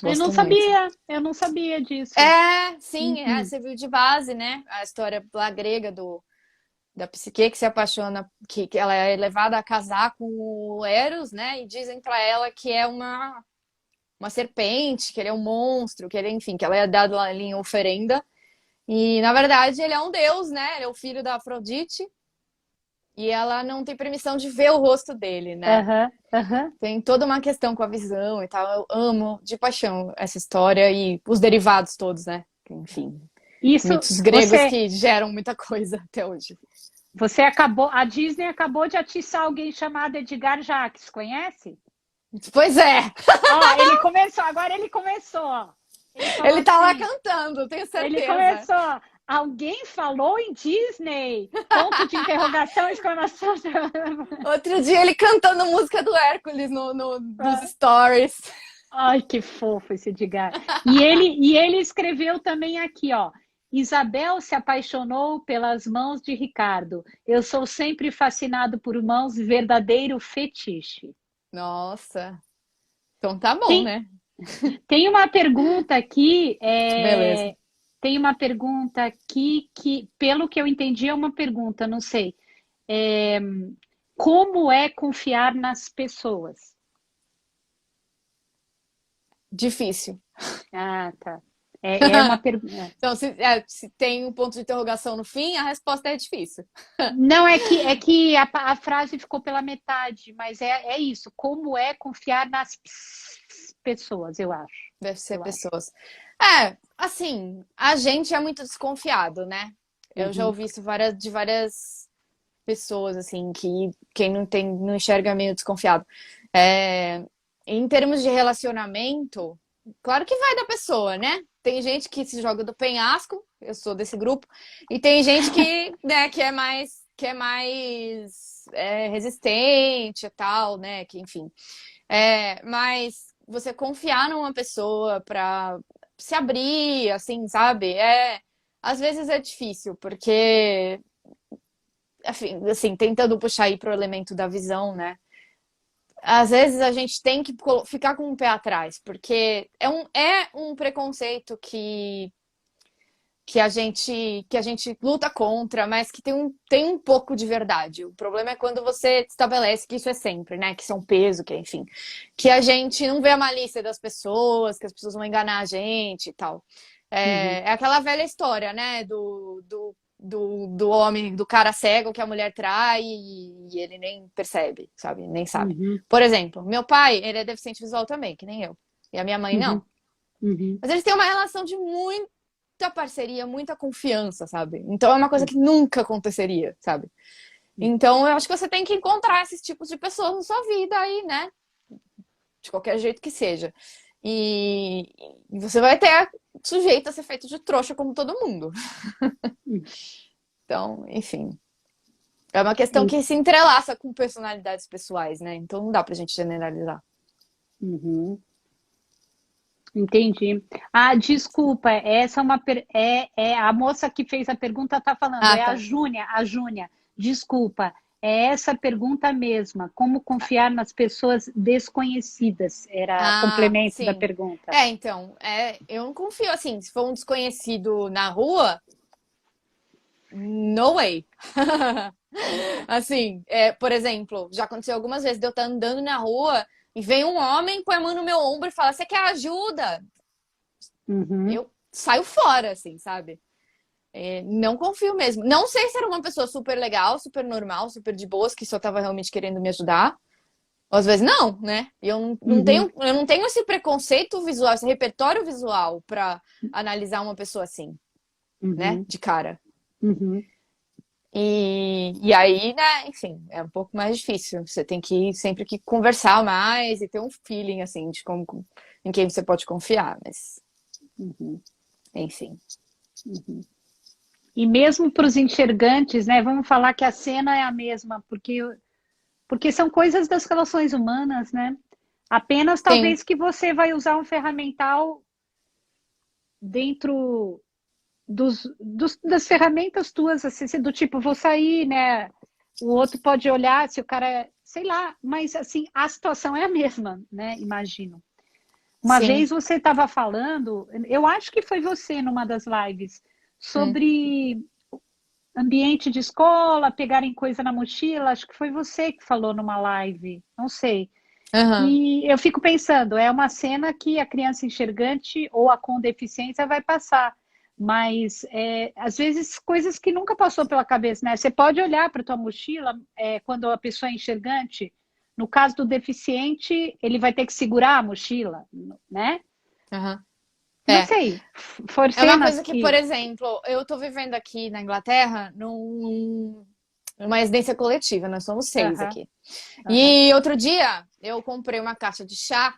Gosto muito. Eu não sabia disso. É, sim, Uhum. você viu de base, né? A história lá grega da Psique que se apaixona, que ela é levada a casar com o Eros, né? E dizem pra ela que é uma serpente, que ele é um monstro, que ele, enfim, que ela é dada ali em oferenda. E na verdade ele é um deus, né? Ele é o filho da Afrodite e ela não tem permissão de ver o rosto dele, né? Aham, aham. Tem toda uma questão com a visão e tal. Eu amo de paixão essa história e os derivados todos, né? Enfim, Isso, mitos gregos que geram muita coisa até hoje. você acabou, a Disney acabou de atiçar alguém chamado Edgar Jacques, conhece? Pois é, Ó, ele começou, agora ele começou, ó. Ele falou ele tá lá assim, cantando, tenho ele certeza. começou, alguém falou em Disney? Ponto de interrogação, exclamação. Outro dia ele cantando música do Hércules nos stories. Ai, que fofo esse Edgar. E ele escreveu também aqui, ó. Isabel se apaixonou pelas mãos de Ricardo. Eu sou sempre fascinado por mãos, verdadeiro fetiche. Nossa, então tá bom, Tem, né? tem uma pergunta aqui, Beleza. tem uma pergunta aqui que, pelo que eu entendi, é uma pergunta, não sei. É, como é confiar nas pessoas? Difícil. Ah, tá. É uma pergunta. Então, se tem um ponto de interrogação no fim, a resposta é difícil. Não, é que a frase ficou pela metade, mas é isso. Como é confiar nas pessoas, eu acho. Deve ser Eu acho. pessoas. Assim, a gente é muito desconfiado, né? Eu já Uhum, ouvi isso de pessoas, assim, que quem não tem, não enxerga é meio desconfiado. É, em termos de relacionamento, claro que vai da pessoa, né? Tem gente que se joga do penhasco, eu sou desse grupo, e tem gente que, né, que é mais resistente e tal, né? Que, enfim. Mas você confiar numa pessoa pra se abrir, assim, sabe? Às vezes é difícil, porque, enfim, assim, tentando puxar aí pro elemento da visão, né? Às vezes a gente tem que ficar com o pé atrás, porque é um preconceito que a gente luta contra, mas que tem um pouco de verdade. O problema é quando você estabelece que isso é sempre, né? Que isso é um peso, que enfim. Que a gente não vê a malícia das pessoas, que as pessoas vão enganar a gente e tal. É aquela velha história, né? Do homem, do cara cego que a mulher trai e ele nem percebe, sabe? Nem sabe. Uhum, Por exemplo, meu pai, ele é deficiente visual também, que nem eu. E a minha mãe uhum, não. uhum. Mas eles têm uma relação de muita parceria, muita confiança, sabe? Então é uma coisa que nunca aconteceria, sabe? Então eu acho que você tem que encontrar esses tipos de pessoas na sua vida aí, né? De qualquer jeito que seja. E você vai ter sujeito a ser feito de trouxa como todo mundo. Então, enfim. É uma questão que se entrelaça com personalidades pessoais, né? Então não dá pra gente generalizar. Uhum. Entendi. Ah, desculpa, essa é a moça que fez a pergunta está falando, Ah, é a tá. Júnia, a Júnia. Desculpa, é essa pergunta mesma. Como confiar nas pessoas desconhecidas? Era Ah, complemento da sim. pergunta. Então, eu não confio assim, se for um desconhecido na rua, no way. Assim, por exemplo, já aconteceu algumas vezes de eu estar andando na rua e vem um homem, põe a mão no meu ombro e fala: Você quer ajuda? Uhum, Eu saio fora, assim, sabe? Não confio mesmo. Não sei se era uma pessoa super legal, super normal, super de boas, que só tava realmente querendo me ajudar. Ou às vezes não, né? E uhum, eu não tenho esse preconceito visual, esse repertório visual pra analisar uma pessoa assim, né? uhum, De cara. uhum. E aí, né, enfim, é um pouco mais difícil. Você tem que sempre que conversar mais e ter um feeling, assim, de como, em quem você pode confiar. Mas, Uhum. enfim. E mesmo para os enxergantes, né? Vamos falar que a cena é a mesma, porque são coisas das relações humanas, né? Apenas Sim. talvez que você vai usar um ferramental dentro das ferramentas tuas, assim, do tipo, vou sair, né? O outro pode olhar se o cara, sei lá, mas assim, a situação é a mesma, né? Imagino. Uma Sim. vez você estava falando, eu acho que foi você numa das lives, Hum. sobre ambiente de escola, pegarem coisa na mochila, acho que foi você que falou numa live, não sei. Aham. E eu fico pensando, é uma cena que a criança enxergante ou a com deficiência vai passar, mas às vezes coisas que nunca passou pela cabeça, né? Você pode olhar para a tua mochila quando a pessoa é enxergante. No caso do deficiente, ele vai ter que segurar a mochila, né? Aham. Não É. sei, for É uma cenas coisa que, por que. exemplo, eu tô vivendo aqui na Inglaterra numa residência coletiva, nós somos 6 Aham, aqui. aham, E outro dia eu comprei uma caixa de chá,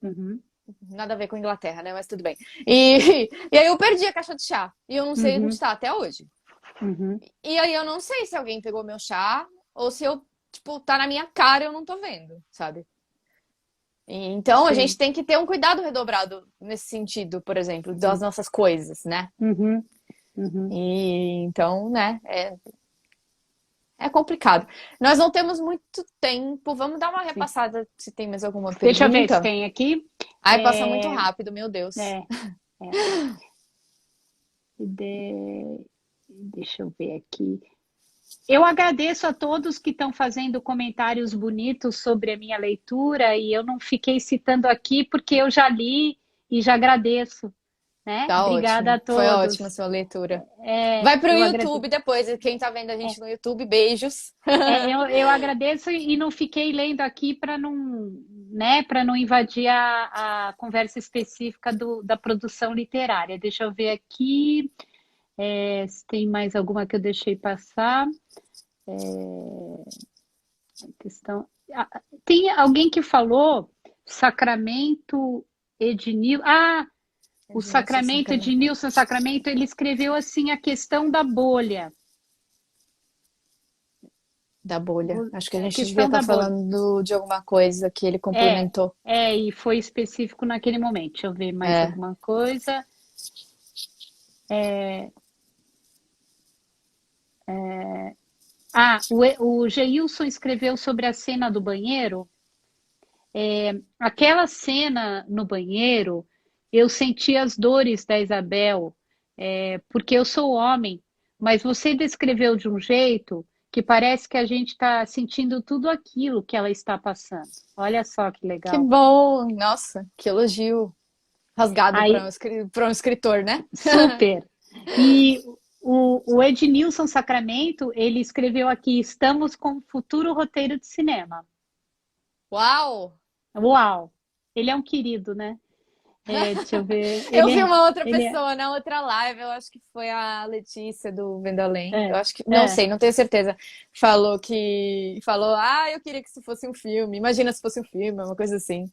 uhum, nada a ver com Inglaterra, né? Mas tudo bem. E aí eu perdi a caixa de chá. E eu não sei onde uhum, está até hoje. uhum, E aí eu não sei se alguém pegou meu chá ou se eu, tipo, tá na minha cara e eu não tô vendo, sabe? Então a gente sim, tem que ter um cuidado redobrado nesse sentido, por exemplo, das uhum, nossas coisas, né? uhum, uhum. E então, né, é complicado. Nós não temos muito tempo. Vamos dar uma Sim. repassada se tem mais alguma Deixa eu ver se pergunta. tem aqui. Ai, passa muito É, rápido, meu Deus. é, é. Deixa eu ver aqui. Eu agradeço a todos que estão fazendo comentários bonitos sobre a minha leitura e eu não fiquei citando aqui porque eu já li e já agradeço, né? Tá Obrigada ótimo. a Foi ótima a todos. sua leitura. Vai pro Eu agradeço. YouTube depois. Quem tá vendo a gente no YouTube, beijos. Eu agradeço e não fiquei lendo aqui para não, né, para não invadir a conversa específica da produção literária. Deixa eu ver aqui se tem mais alguma que eu deixei passar. Questão... Tem alguém que falou Sacramento Ednilson. O Sacramento Ednilson Sacramento, ele escreveu assim a questão da bolha. Da bolha. Acho que a gente questão devia estar da bolha. falando de alguma coisa que ele complementou. E foi específico naquele momento. Deixa eu ver mais alguma coisa. O Geilson escreveu sobre a cena do banheiro. Aquela cena no banheiro, eu senti as dores da Isabel, porque eu sou homem, mas você descreveu de um jeito que parece que a gente está sentindo tudo aquilo que ela está passando. Olha só que legal. Que bom! Nossa, que elogio rasgado para um escritor, né? Super! E o Ednilson Sacramento, ele escreveu aqui, estamos com um futuro roteiro de cinema. Uau! Uau! Ele é um querido, né? Deixa eu ver. Eu vi uma outra pessoa na outra live, eu acho que foi a Letícia do Vendo Além. Eu acho que, não sei, não tenho certeza. Falou, eu queria que isso fosse um filme. Imagina se fosse um filme, uma coisa assim.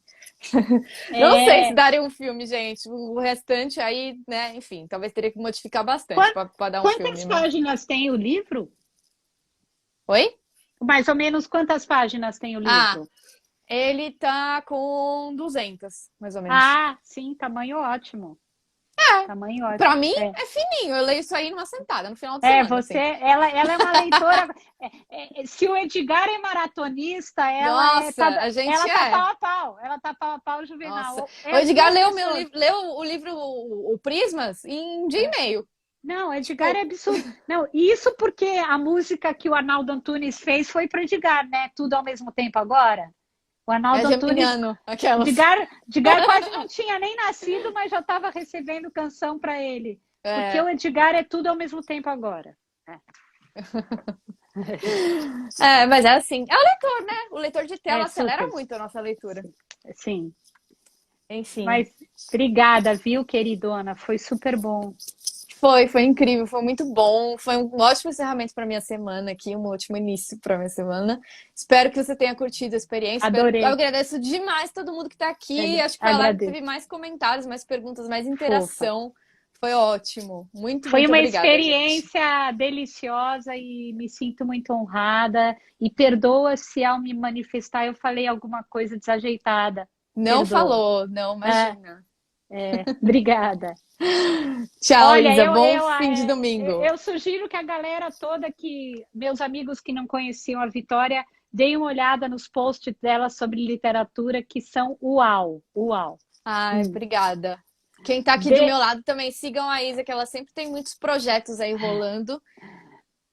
Não sei se daria um filme, gente. O restante aí, né, enfim, talvez teria que modificar bastante para dar um filme. Quantas páginas tem o livro? Oi? Mais ou menos quantas páginas tem o livro? Ele tá com 200, mais ou menos. Sim, tamanho ótimo. Tamanho ótimo. Pra mim é fininho, eu leio isso aí numa sentada, no final de semana. Você, assim. ela é uma leitora. Se o Edgar é maratonista, ela a gente tá pau a pau. Ela tá pau a pau, Juvenal. O Edgar leu o livro, o Prismas, em um dia e meio. Não, Edgar é absurdo. Não, isso porque a música que o Arnaldo Antunes fez foi para Edgar, né? Tudo ao mesmo tempo agora. O Arnaldo Antunes. Edgar quase não tinha nem nascido, mas já estava recebendo canção para ele. Porque o Edgar é tudo ao mesmo tempo agora. Mas é assim. É o leitor, né? O leitor de tela acelera muito a nossa leitura. Sim. Enfim. Mas obrigada, viu, queridona? Foi super bom. Foi incrível, foi muito bom. Foi um ótimo encerramento para minha semana aqui, um ótimo início para minha semana. Espero que você tenha curtido a experiência. Adorei. Eu agradeço demais todo mundo que está aqui. Acho que teve mais comentários, mais perguntas, mais interação. Fofa. Foi ótimo. Muito Foi uma obrigada, experiência deliciosa e me sinto muito honrada. E perdoa se ao me manifestar eu falei alguma coisa desajeitada. Não falou, não, imagina. Obrigada. Tchau, olha, Isa. Bom fim de domingo. Eu sugiro que a galera toda, meus amigos que não conheciam a Vitória, deem uma olhada nos posts dela sobre literatura, que são uau. Obrigada. Quem está aqui do meu lado também, sigam a Isa, que ela sempre tem muitos projetos aí rolando.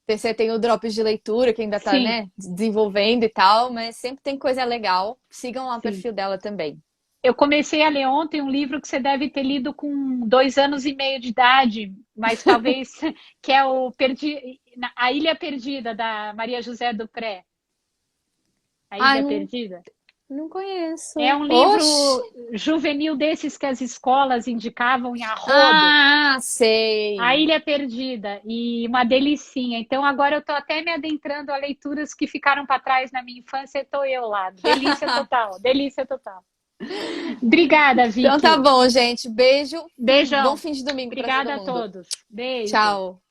Você tem o Drops de Leitura, que ainda está, né, desenvolvendo e tal, mas sempre tem coisa legal. Sigam lá o perfil dela também. Eu comecei a ler ontem um livro que você deve ter lido com 2 anos e meio de idade, mas talvez, que é A Ilha Perdida, da Maria José Dupré. A Ilha Perdida? Não conheço. É um livro juvenil desses que as escolas indicavam em arrodo. Sei. A Ilha Perdida. E uma delicinha. Então agora eu estou até me adentrando a leituras que ficaram para trás na minha infância e estou eu lá. Delícia total. Delícia total. Obrigada, Vicky. Então tá bom, gente. Beijo. Beijão. Bom fim de domingo. Obrigada a todos. Beijo. Tchau.